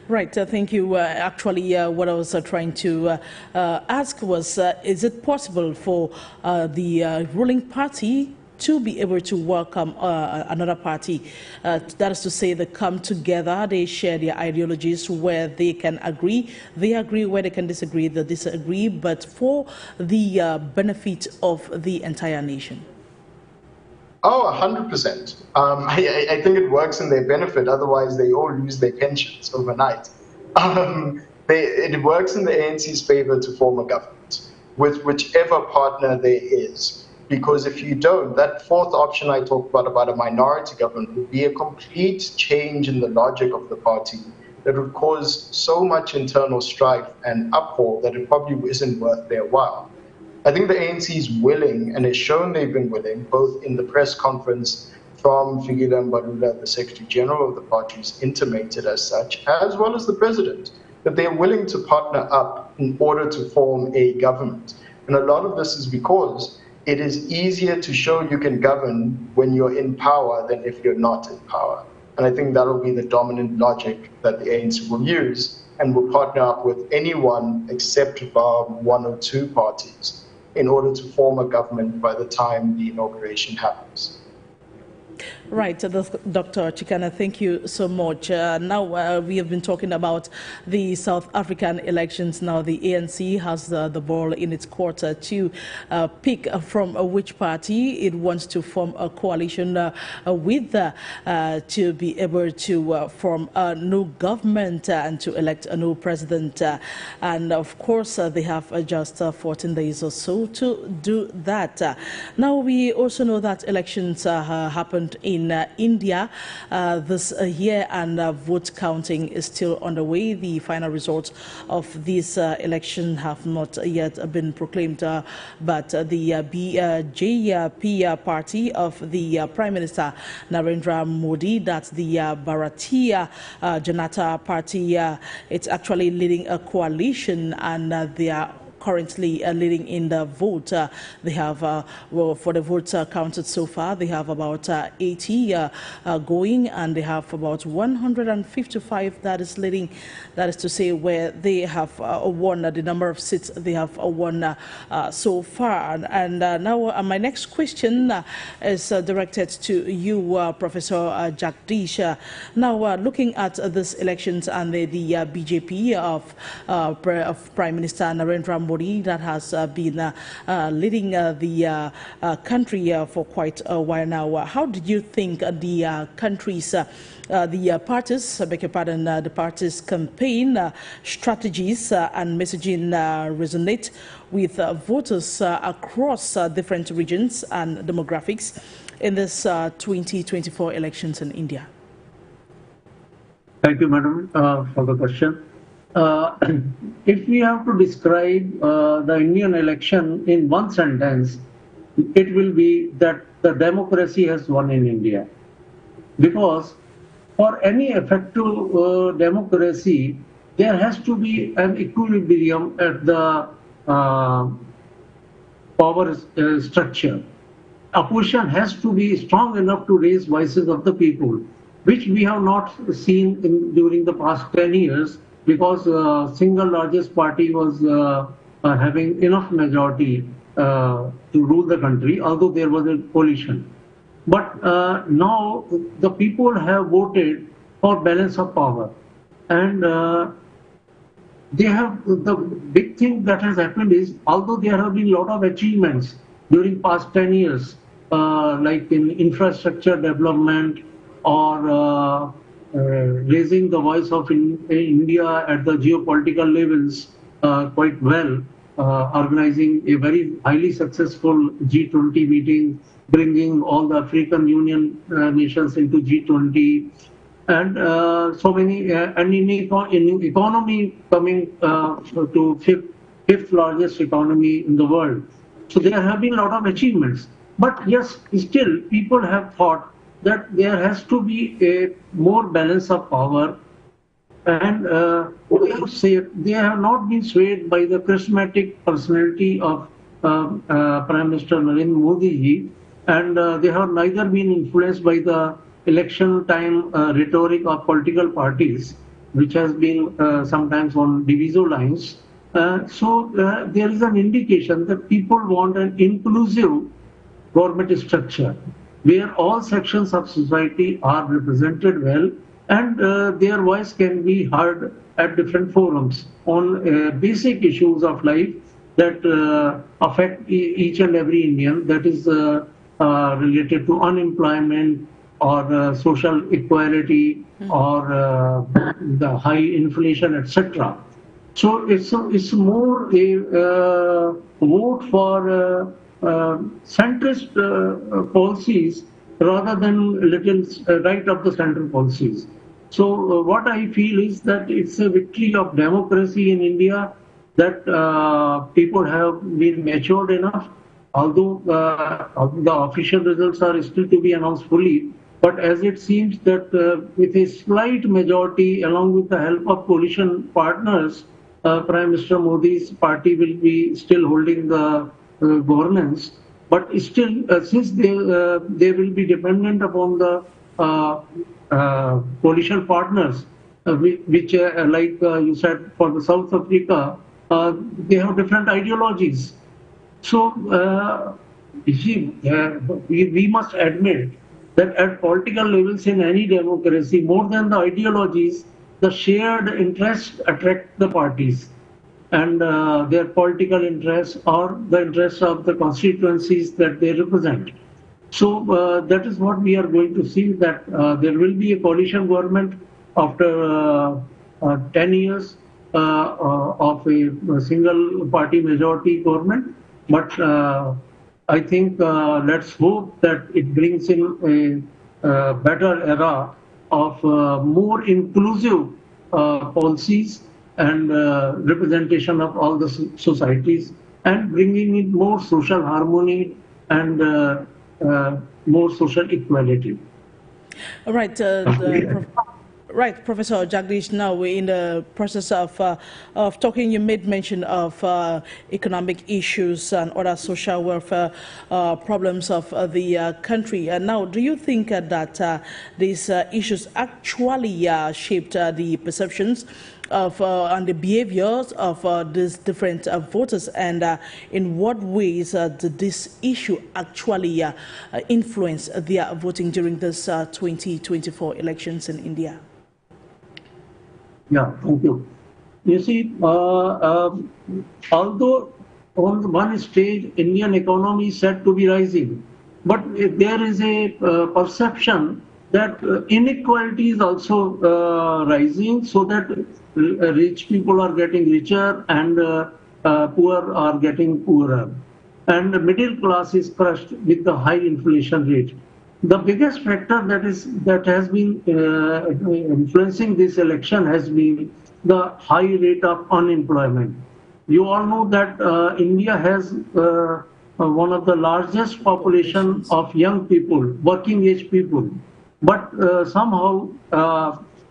Right, thank you. Actually, what I was trying to ask was, is it possible for the ruling party to be able to welcome another party? That is to say, they come together, they share their ideologies where they can agree, where they can disagree, they disagree, but for the benefit of the entire nation. Oh, 100%. I think it works in their benefit. Otherwise, they all lose their pensions overnight. It works in the ANC's favor to form a government with whichever partner there is. Because if you don't, that fourth option I talked about a minority government, would be a complete change in the logic of the party that would cause so much internal strife and uproar that it probably isn't worth their while. I think the ANC is willing, and has shown they've been willing, both in the press conference from Fikile Mbalula, the Secretary General of the party, is intimated as such, as well as the President, that they're willing to partner up in order to form a government. And a lot of this is because it is easier to show you can govern when you're in power than if you're not in power. And I think that'll be the dominant logic that the ANC will use and will partner up with anyone except one or two parties in order to form a government by the time the inauguration happens. Right, Dr. Chikane, thank you so much. Now we have been talking about the South African elections. Now the ANC has the ball in its court to pick from which party it wants to form a coalition with to be able to form a new government and to elect a new president. And of course, they have just 14 days or so to do that. Now we also know that elections happened in India this year, and vote counting is still underway. The final results of this election have not yet been proclaimed, but the BJP party of the Prime Minister Narendra Modi, that's the Bharatiya Janata Party, it's actually leading a coalition, and they are currently leading in the vote. They have, well, for the votes counted so far, they have about 80 going, and they have about 155 that is leading. That is to say, where they have won the number of seats they have won so far. And now my next question is directed to you, Professor Jagdish. Now, looking at these elections and the BJP of Prime Minister Narendra Modi, that has been leading the country for quite a while now. How did you think the country's, the parties, beg your pardon, the parties' campaign strategies and messaging resonate with voters across different regions and demographics in this 2024 elections in India? Thank you, Madam, for the question. If we have to describe the Indian election in one sentence, it will be that the democracy has won in India. Because for any effective democracy, there has to be an equilibrium at the power structure. Opposition has to be strong enough to raise voices of the people, which we have not seen during the past 10 years because single largest party was having enough majority to rule the country, although there was a coalition. But now the people have voted for balance of power. And they have, the big thing that has happened is, although there have been a lot of achievements during past 10 years, like in infrastructure development or raising the voice of India at the geopolitical levels quite well, organizing a very highly successful G20 meeting, bringing all the African Union nations into G20, and so many, and in economy coming to fifth largest economy in the world. So there have been a lot of achievements. But yes, still people have thought that there has to be a more balance of power, and they have not been swayed by the charismatic personality of Prime Minister Narendra Modi ji, and they have neither been influenced by the election time rhetoric of political parties, which has been sometimes on diviso lines. So there is an indication that people want an inclusive government structure where all sections of society are represented well, and their voice can be heard at different forums on basic issues of life that affect each and every Indian, that is related to unemployment or social equality or the high inflation, etc. So it's more a vote for centrist policies rather than little right of the center policies. So what I feel is that it's a victory of democracy in India, that people have been matured enough, although the official results are still to be announced fully. But as it seems that with a slight majority, along with the help of coalition partners, Prime Minister Modi's party will be still holding the governance. But still, since they will be dependent upon the coalition partners, which like you said, for the South Africa, they have different ideologies. So we must admit that at political levels in any democracy, more than the ideologies, the shared interests attract the parties, and their political interests or the interests of the constituencies that they represent. So that is what we are going to see, that there will be a coalition government after 10 years of a single party majority government. But I think let's hope that it brings in a better era of more inclusive policies and representation of all the societies, and bringing in more social harmony and more social equality. All right. Right, Professor Jagdish, now we're in the process of talking. You made mention of economic issues and other social welfare problems of the country. And now, do you think that these issues actually shaped the perceptions of and the behaviors of these different voters, and in what ways did this issue actually influence their voting during this 2024 elections in India? Yeah, thank you. You see, although on one stage Indian economy is said to be rising, but there is a perception that inequality is also rising, so that rich people are getting richer and poor are getting poorer. And the middle class is crushed with the high inflation rate. The biggest factor that has been influencing this election has been the high rate of unemployment. You all know that India has one of the largest population of young people, working age people, but somehow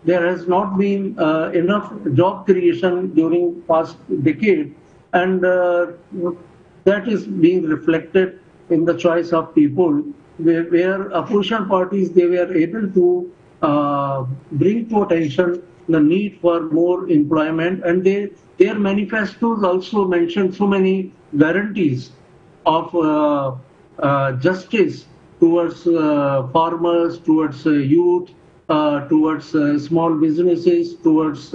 there has not been enough job creation during past decade, and that is being reflected in the choice of people, where opposition parties, they were able to bring to attention the need for more employment, and their manifestos also mentioned so many guarantees of justice towards farmers, towards youth, towards small businesses, towards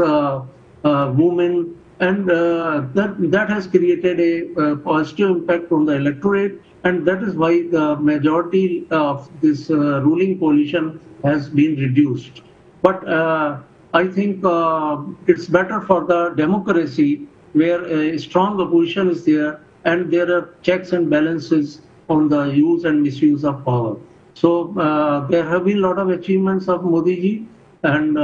women, and that has created a positive impact on the electorate, and that is why the majority of this ruling coalition has been reduced. But I think it's better for the democracy where a strong opposition is there and there are checks and balances on the use and misuse of power. So there have been a lot of achievements of Modi ji, and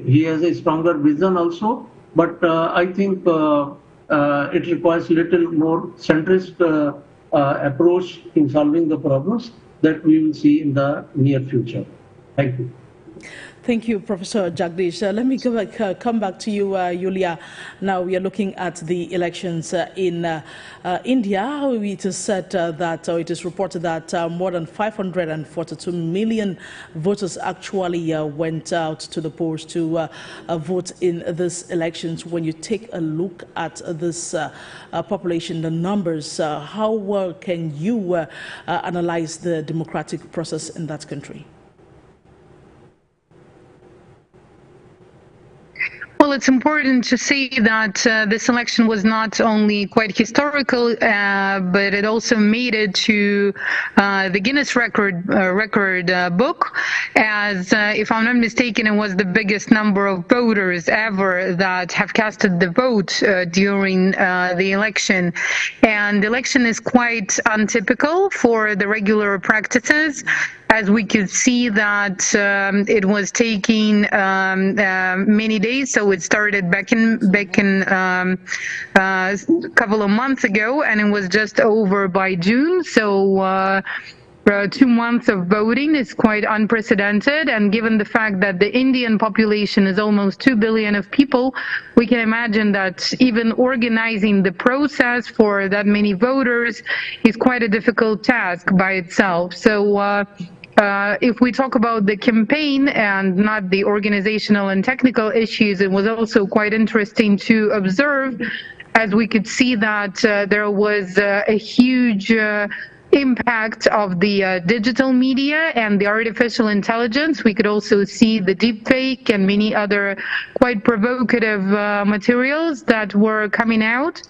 he has a stronger vision also. But I think it requires little more centrist approach in solving the problems that we will see in the near future. Thank you. Thank you, Professor Jagdish. Let me come back to you, Yulia. Now we are looking at the elections in India. It is said that, or it is reported that more than 542 million voters actually went out to the polls to vote in these elections. When you take a look at this population, the numbers, how well can you analyze the democratic process in that country? Well, it's important to say that this election was not only quite historical, but it also made it to the Guinness record book, as if I'm not mistaken, it was the biggest number of voters ever that have casted the vote during the election. And the election is quite untypical for the regular practices, as we could see that it was taking many days. So it started back in a couple of months ago, and it was just over by June. So 2 months of voting is quite unprecedented, and given the fact that the Indian population is almost 2 billion of people, we can imagine that even organizing the process for that many voters is quite a difficult task by itself. So if we talk about the campaign and not the organizational and technical issues, it was also quite interesting to observe, as we could see that there was a huge impact of the digital media and the artificial intelligence. We could also see the deepfake and many other quite provocative materials that were coming out.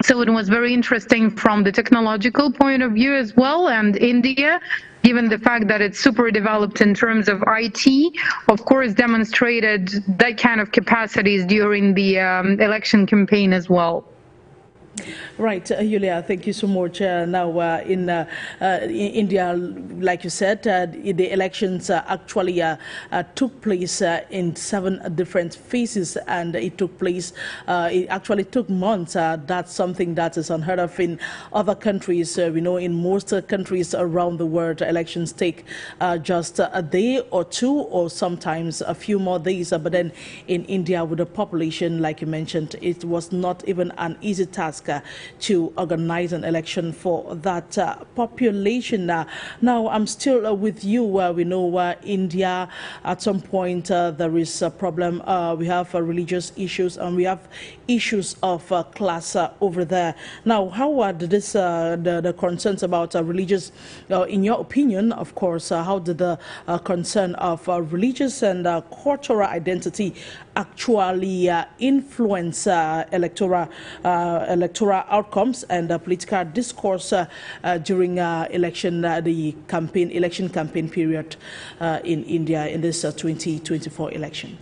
So it was very interesting from the technological point of view as well. And India, given the fact that it's super developed in terms of IT, of course demonstrated that kind of capacities during the election campaign as well. Right, Yulia, thank you so much. Now, in India, like you said, the elections actually took place in 7 different phases, and it took place, it actually took months. That's something that is unheard of in other countries. We know in most countries around the world, elections take just a day or 2, or sometimes a few more days. But then in India, with the population, like you mentioned, it was not even an easy task to organize an election for that population. Now, I'm still with you. We know India, at some point, there is a problem. We have religious issues, and we have issues of class over there. Now, how did this, the concerns about religious, in your opinion, of course, how did the concern of religious and cultural identity actually influence electoral outcomes and political discourse during election campaign period in India in this 2024 election?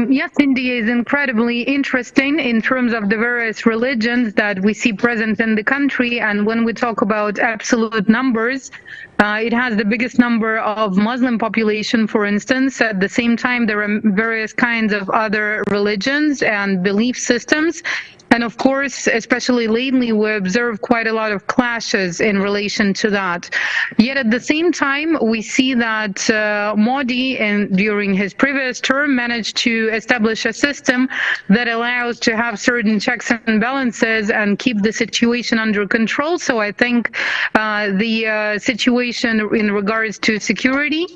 Yes, India is incredibly interesting in terms of the various religions that we see present in the country. And when we talk about absolute numbers, it has the biggest number of Muslim population, for instance. At the same time, there are various kinds of other religions and belief systems. And of course, especially lately, we observe quite a lot of clashes in relation to that. Yet at the same time, we see that Modi, during his previous term, managed to establish a system that allows to have certain checks and balances and keep the situation under control. So I think the situation in regards to security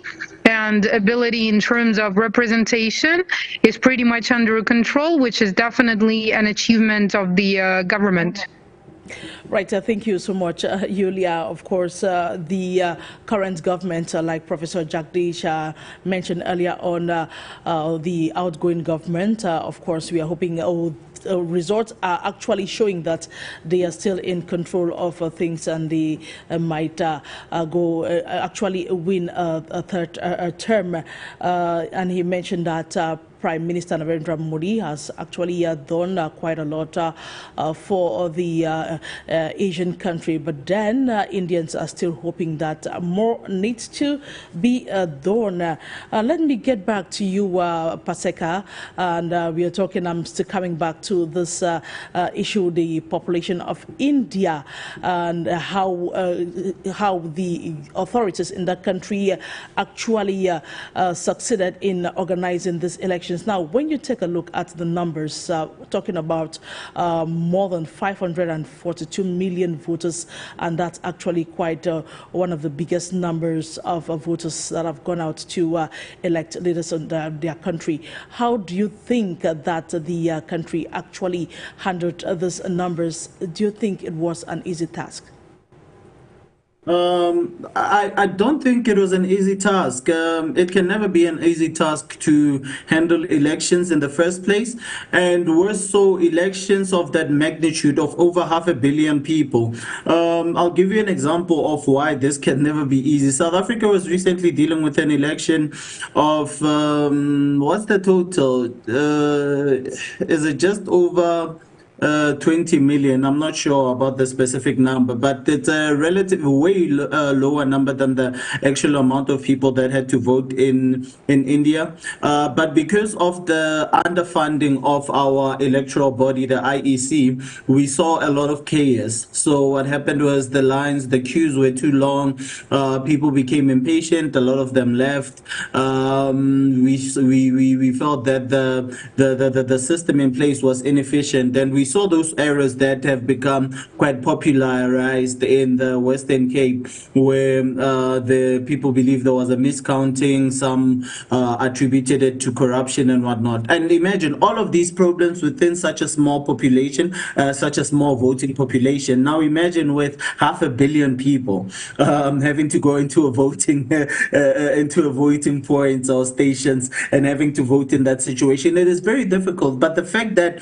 and ability in terms of representation is pretty much under control, which is definitely an achievement of the government. Right, thank you so much, Yulia. Of course, the current government, like Professor Jagdish mentioned earlier on, the outgoing government, of course, we are hoping results are actually showing that they are still in control of things, and they might actually win a third term. And he mentioned that Prime Minister Narendra Modi has actually done quite a lot for the Asian country, but then Indians are still hoping that more needs to be done. Let me get back to you, PASEKA, and we are talking, I'm still coming back to this issue, the population of India, and how the authorities in that country actually succeeded in organizing these elections. Now, when you take a look at the numbers, talking about more than 542 million voters, and that's actually quite one of the biggest numbers of voters that have gone out to elect leaders in their country. How do you think that the country actually handled these numbers? Do you think it was an easy task? I don't think it was an easy task. It can never be an easy task to handle elections in the first place, and worse so elections of that magnitude of over 500 million people. I'll give you an example of why this can never be easy. South Africa was recently dealing with an election of what's the total? Is it just over 20 million? I'm not sure about the specific number, but it's a relative way lower number than the actual amount of people that had to vote in India. But because of the underfunding of our electoral body, the IEC, we saw a lot of chaos. So what happened was the lines, the queues were too long. People became impatient. A lot of them left. We felt that the system in place was inefficient, and we saw those errors that have become quite popularized in the Western Cape, where the people believe there was a miscounting, some attributed it to corruption and whatnot. And imagine all of these problems within such a small population, such a small voting population. Now imagine with 500 million people having to go into a voting points or stations and having to vote in that situation. It is very difficult. But the fact that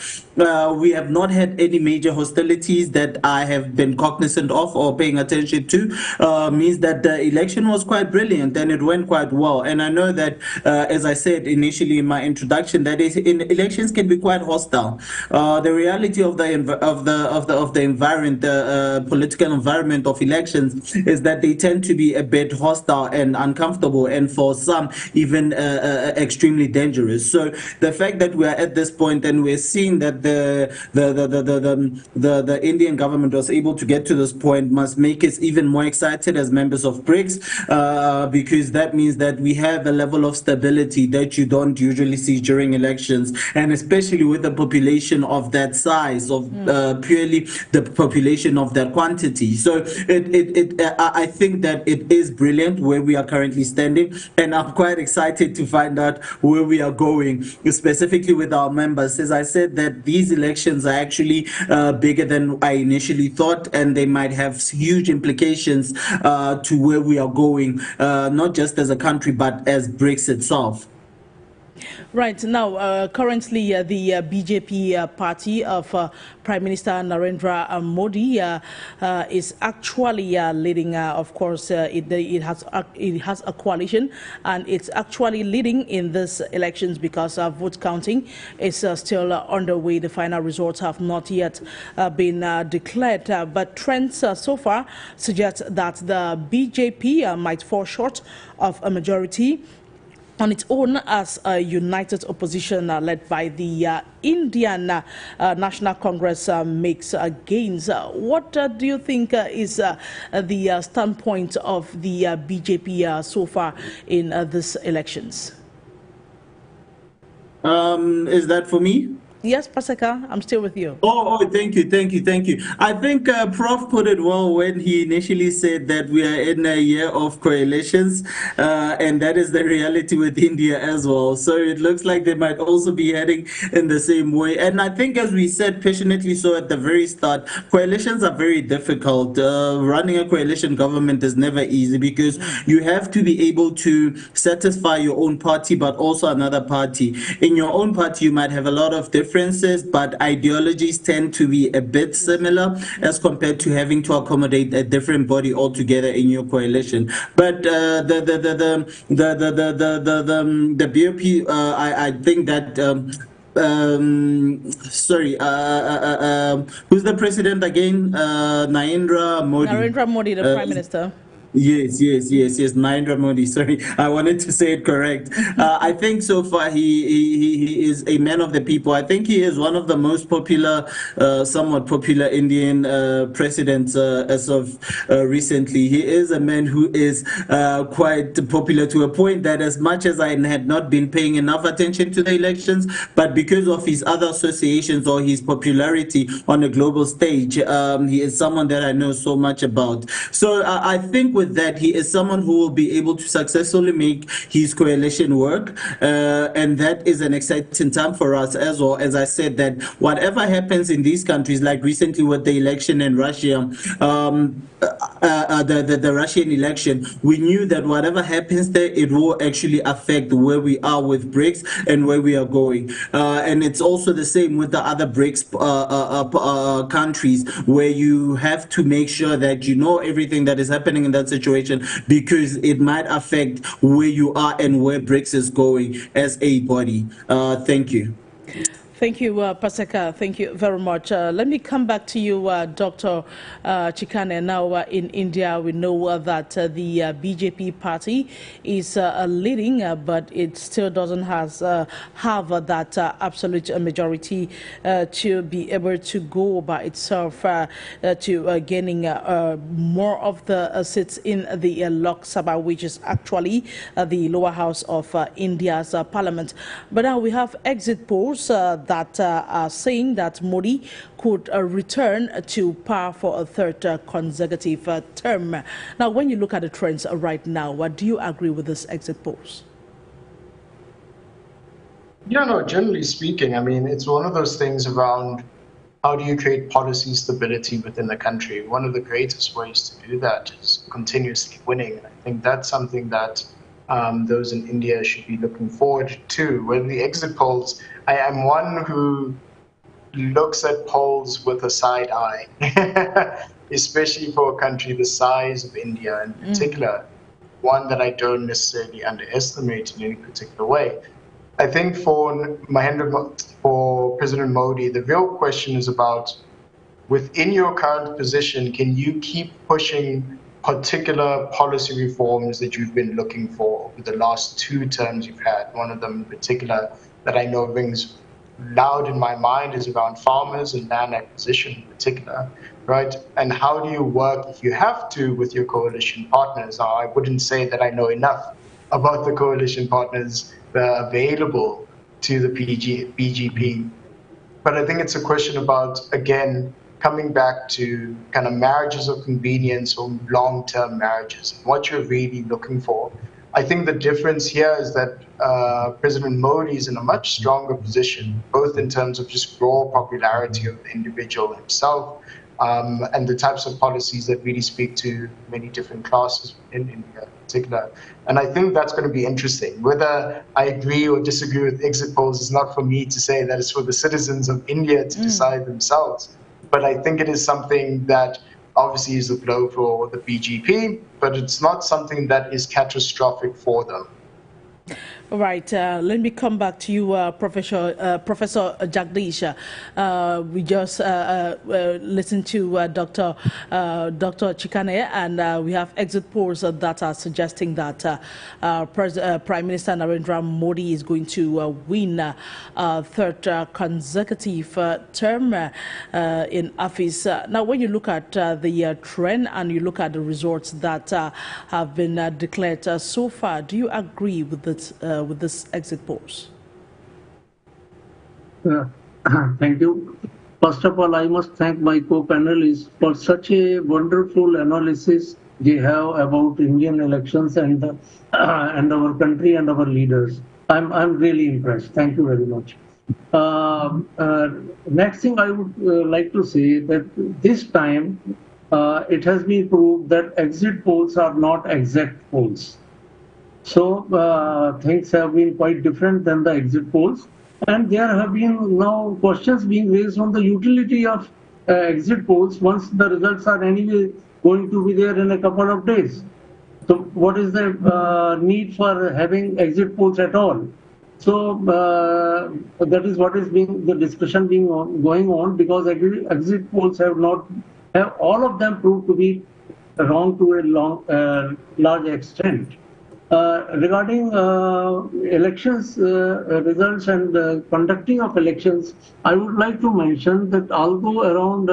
we have not had any major hostilities that I have been cognizant of or paying attention to means that the election was quite brilliant and it went quite well. And I know that, as I said initially in my introduction, that elections can be quite hostile. The reality of the environment, the political environment of elections, is that they tend to be a bit hostile and uncomfortable, and for some even extremely dangerous. So the fact that we are at this point and we're seeing that the Indian government was able to get to this point must make us even more excited as members of BRICS, because that means that we have a level of stability that you don't usually see during elections, and especially with the population of that size, of purely the population of that quantity. So I think that it is brilliant where we are currently standing, and I'm quite excited to find out where we are going, specifically with our members. As I said, that these elections are actually bigger than I initially thought, and they might have huge implications to where we are going, not just as a country, but as BRICS itself. Right. Now, currently, the BJP party of Prime Minister Narendra Modi is actually leading. Of course, it has a coalition, and it's actually leading in these elections because vote counting is still underway. The final results have not yet been declared, but trends so far suggest that the BJP might fall short of a majority on its own as a united opposition led by the Indian National Congress makes gains. What do you think is the standpoint of the BJP so far in these elections? Is that for me? Yes, Paseka, I'm still with you. Oh, thank you. I think Prof put it well when he initially said that we are in a year of coalitions, and that is the reality with India as well. So it looks like they might also be heading in the same way. And I think, as we said passionately so at the very start, coalitions are very difficult. Running a coalition government is never easy because you have to be able to satisfy your own party, but also another party. In your own party, you might have a lot of differences, but ideologies tend to be a bit similar as compared to having to accommodate a different body altogether in your coalition. But the BOP, I think that who's the president again? Narendra Modi. Narendra Modi, the Prime Minister. Yes, Narendra Modi. Sorry, I wanted to say it correct. I think so far he is a man of the people. I think he is one of the most popular, somewhat popular Indian presidents as of recently. He is a man who is quite popular to a point that, as much as I had not been paying enough attention to the elections, but because of his other associations or his popularity on a global stage, he is someone that I know so much about. So I think with that, he is someone who will be able to successfully make his coalition work, and that is an exciting time for us as well. As I said, that whatever happens in these countries, like recently with the election in Russia, the Russian election, we knew that whatever happens there, it will actually affect where we are with BRICS and where we are going. And it's also the same with the other BRICS countries, where you have to make sure that you know everything that is happening in that situation, because it might affect where you are and where BRICS is going as a body. Thank you. Thank you, Paseka. Thank you very much. Let me come back to you, Dr. Chikane. Now, in India, we know that the BJP party is leading, but it still doesn't have that absolute majority to be able to go by itself to gaining more of the seats in the Lok Sabha, which is actually the lower house of India's parliament. But now we have exit polls that are saying that Modi could return to power for a third consecutive term. Now, when you look at the trends right now, do you agree with this exit polls? Yeah, no, generally speaking, I mean, it's one of those things around how do you create policy stability within the country. One of the greatest ways to do that is continuously winning. And I think that's something that those in India should be looking forward to. With the exit polls, I am one who looks at polls with a side eye, especially for a country the size of India in particular, one that I don't necessarily underestimate in any particular way. I think for President Modi, the real question is about, within your current position, can you keep pushing particular policy reforms that you've been looking for over the last 2 terms you've had? One of them in particular that I know rings loud in my mind is around farmers and land acquisition in particular, right? And how do you work, if you have to, with your coalition partners? Now, I wouldn't say that I know enough about the coalition partners that are available to the BJP, but I think it's a question about, again, coming back to kind of marriages of convenience or long-term marriages, and what you're really looking for. I think the difference here is that President Modi is in a much stronger position, both in terms of just raw popularity of the individual himself, and the types of policies that really speak to many different classes in India in particular. And I think that's going to be interesting. Whether I agree or disagree with exit polls is not for me to say. That is for the citizens of India to decide themselves. But I think it is something that obviously is a blow for the BJP, but it's not something that is catastrophic for them. Right. Let me come back to you, Professor Jagdish. We just listened to Dr. Chikane, and we have exit polls that are suggesting that Prime Minister Narendra Modi is going to win a third consecutive term in office. Now, when you look at the trend and you look at the results that have been declared so far, do you agree with this exit polls? Thank you. First of all, I must thank my co-panelists for such a wonderful analysis they have about Indian elections and our country and our leaders. I'm really impressed. Thank you very much. Next thing I would like to say that this time it has been proved that exit polls are not exact polls. So things have been quite different than the exit polls. And there have been now questions being raised on the utility of exit polls once the results are anyway going to be there in a couple of days. So what is the need for having exit polls at all? So that is what is being the discussion going on, because exit polls have all of them proved to be wrong to a large extent. Regarding elections results and conducting of elections, I would like to mention that although around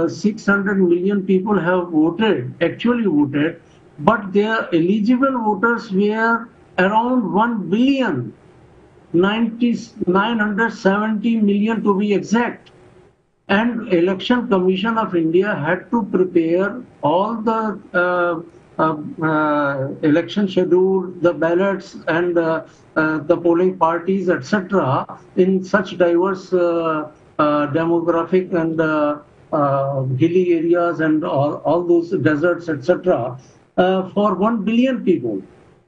600 million people have actually voted, but their eligible voters were around 1 billion, 970 million to be exact. And Election Commission of India had to prepare all the election schedule, the ballots, and the polling parties, etc., in such diverse demographic and hilly areas and all those deserts, etc., for 1 billion people.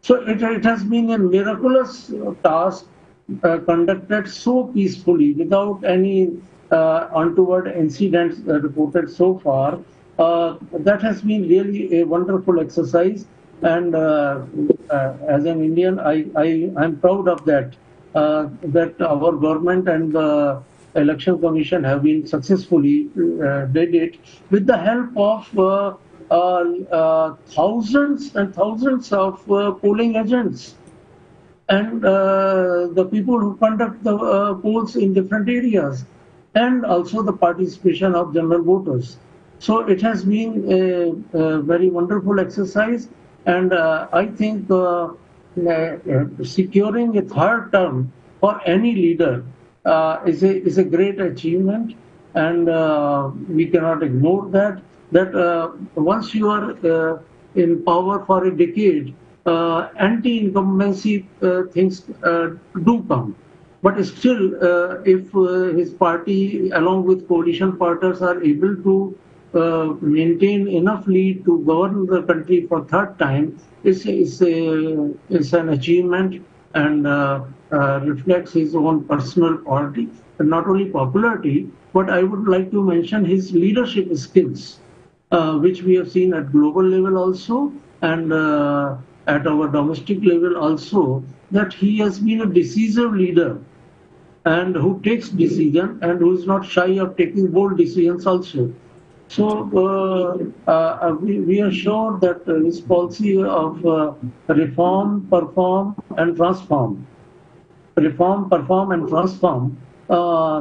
So it has been a miraculous task conducted so peacefully without any untoward incidents reported so far. That has been really a wonderful exercise, and as an Indian, I'm proud of that. That our government and the Election Commission have been successfully did it with the help of thousands and thousands of polling agents and the people who conduct the polls in different areas, and also the participation of general voters. So it has been a very wonderful exercise, and I think securing a third term for any leader is a great achievement, and we cannot ignore that. Once you are in power for a decade, anti-incumbency things do come. But still, if his party, along with coalition partners, are able to maintain enough lead to govern the country for third time, it's an achievement, and reflects his own personal quality, and not only popularity, but I would like to mention his leadership skills, which we have seen at global level also, and at our domestic level also, that he has been a decisive leader, and who takes decision and who is not shy of taking bold decisions also. So we are sure that his policy of reform, perform, and transform,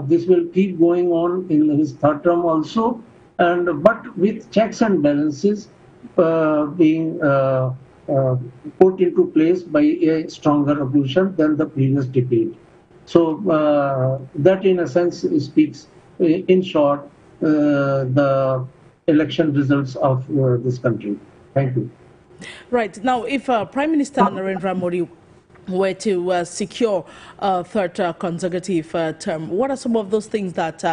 this will keep going on in his third term also, but with checks and balances being put into place by a stronger opposition than the previous decade. So that in a sense speaks in short the election results of this country. Thank you. Right. Now, if Prime Minister Narendra Modi were to secure a third consecutive term, what are some of those things that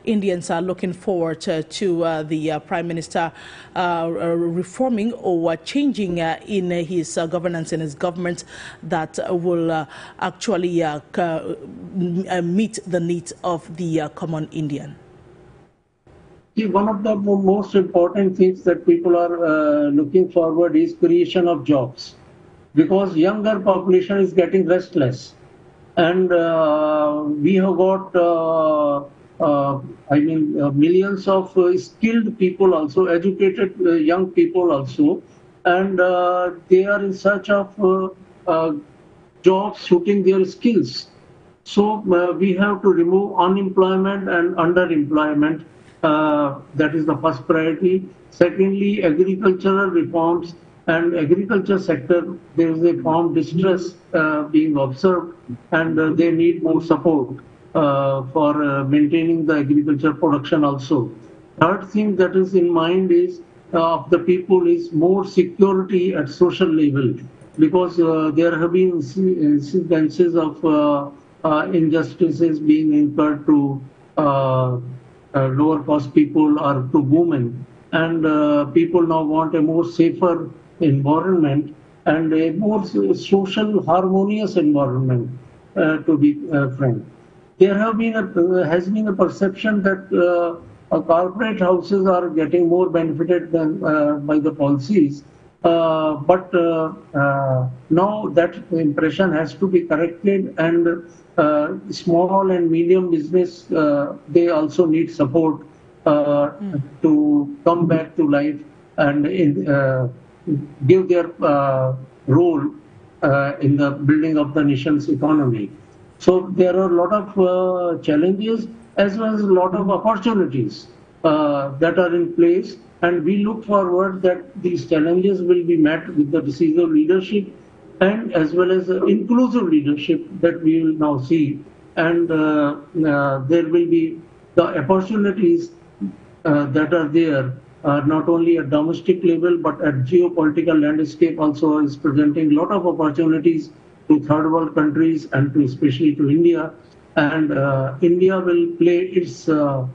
Indians are looking forward to the Prime Minister reforming or changing in his governance, in his government, that will actually meet the needs of the common Indian? See, one of the most important things that people are looking forward is creation of jobs. because younger population is getting restless. And we have got, millions of skilled people also, educated young people also, and they are in search of jobs suiting their skills. So we have to remove unemployment and underemployment. That is the first priority. Secondly, agricultural reforms and agriculture sector, there is a farm distress being observed, and they need more support for maintaining the agriculture production also. Third thing that is in mind is of the people is more security at social level, because there have been incidences of injustices being incurred to lower cost people or to women, and people now want a more safer environment and a more social harmonious environment, to be frank. There has been a perception that corporate houses are getting more benefited than by the policies, but now that impression has to be corrected, and small and medium business, they also need support to come back to life and give their role in the building of the nation's economy. So there are a lot of challenges as well as a lot of opportunities that are in place, and we look forward that these challenges will be met with the decisive leadership and as well as inclusive leadership that we will now see, and there will be the opportunities that are there, not only at domestic level but at geopolitical landscape also is presenting a lot of opportunities to third world countries and to especially to India, and India will play its true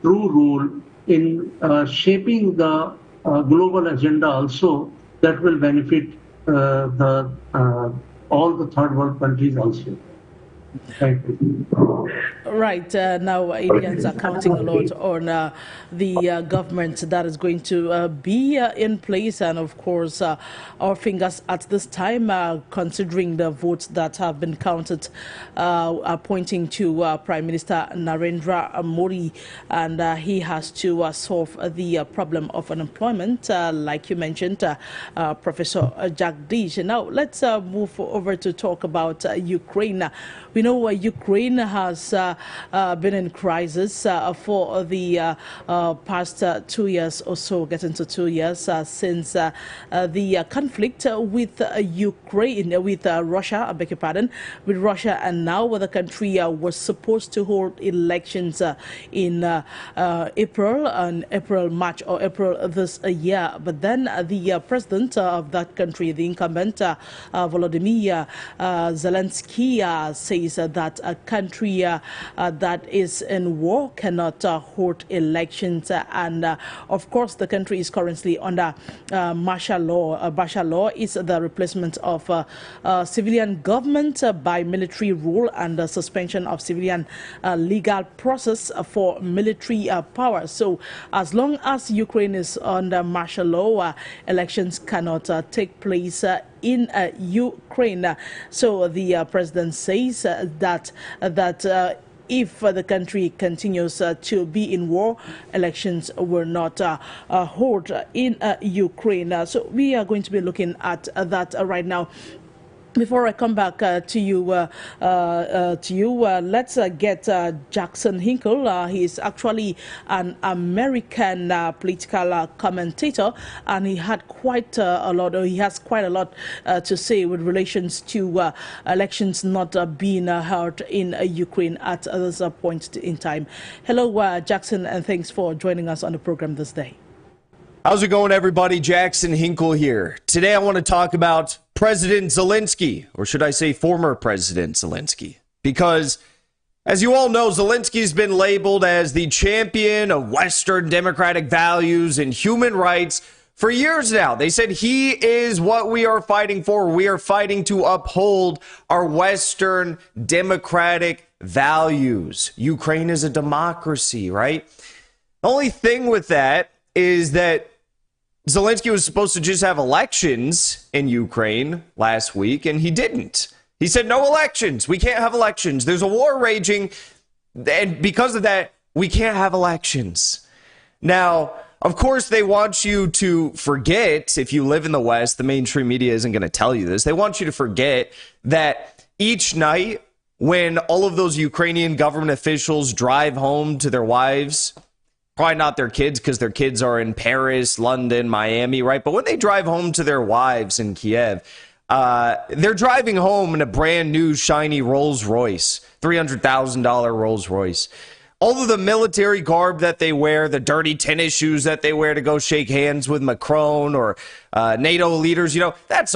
role in shaping the global agenda also, that will benefit all the third world countries also. Thank you. Right. Now, Indians are counting a lot on the government that is going to be in place. And of course, our fingers at this time, considering the votes that have been counted, are pointing to Prime Minister Narendra Modi. And he has to solve the problem of unemployment, like you mentioned, Professor Jagdish. Now, let's move over to talk about Ukraine. We know Ukraine has been in crisis for the past 2 years or so, getting to 2 years since the conflict with Ukraine, with Russia, I beg your pardon, with Russia, and now the country was supposed to hold elections in April, March or April this year. But then the president of that country, the incumbent Volodymyr Zelensky, says that a country that is in war cannot hold elections, and of course the country is currently under martial law. Martial law is the replacement of civilian government by military rule and the suspension of civilian legal process for military power. So as long as Ukraine is under martial law, elections cannot take place in Ukraine. So the president says that if the country continues to be in war, elections will not hold in Ukraine. So we are going to be looking at that right now. Before I come back to you, let's get Jackson Hinkle. He is actually an American political commentator, and he had quite a lot. He has quite a lot to say with relations to elections not being held in Ukraine at this point in time. Hello, Jackson, and thanks for joining us on the program this day. How's it going, everybody? Jackson Hinkle here. Today I want to talk about President Zelensky, or should I say former President Zelensky, because as you all know, Zelensky's been labeled as the champion of Western democratic values and human rights for years now. They said he is what we are fighting for. We are fighting to uphold our Western democratic values. Ukraine is a democracy, right? The only thing with that is that Zelensky was supposed to just have elections in Ukraine last week, and he didn't. He said, no elections. We can't have elections. There's a war raging, and because of that, we can't have elections. Now, of course, they want you to forget, if you live in the West, the mainstream media isn't going to tell you this. They want you to forget that each night when all of those Ukrainian government officials drive home to their wives, probably not their kids because their kids are in Paris, London, Miami, right? But when they drive home to their wives in Kiev, they're driving home in a brand new shiny Rolls Royce, $300,000 Rolls Royce. All of the military garb that they wear, the dirty tennis shoes that they wear to go shake hands with Macron or NATO leaders, that's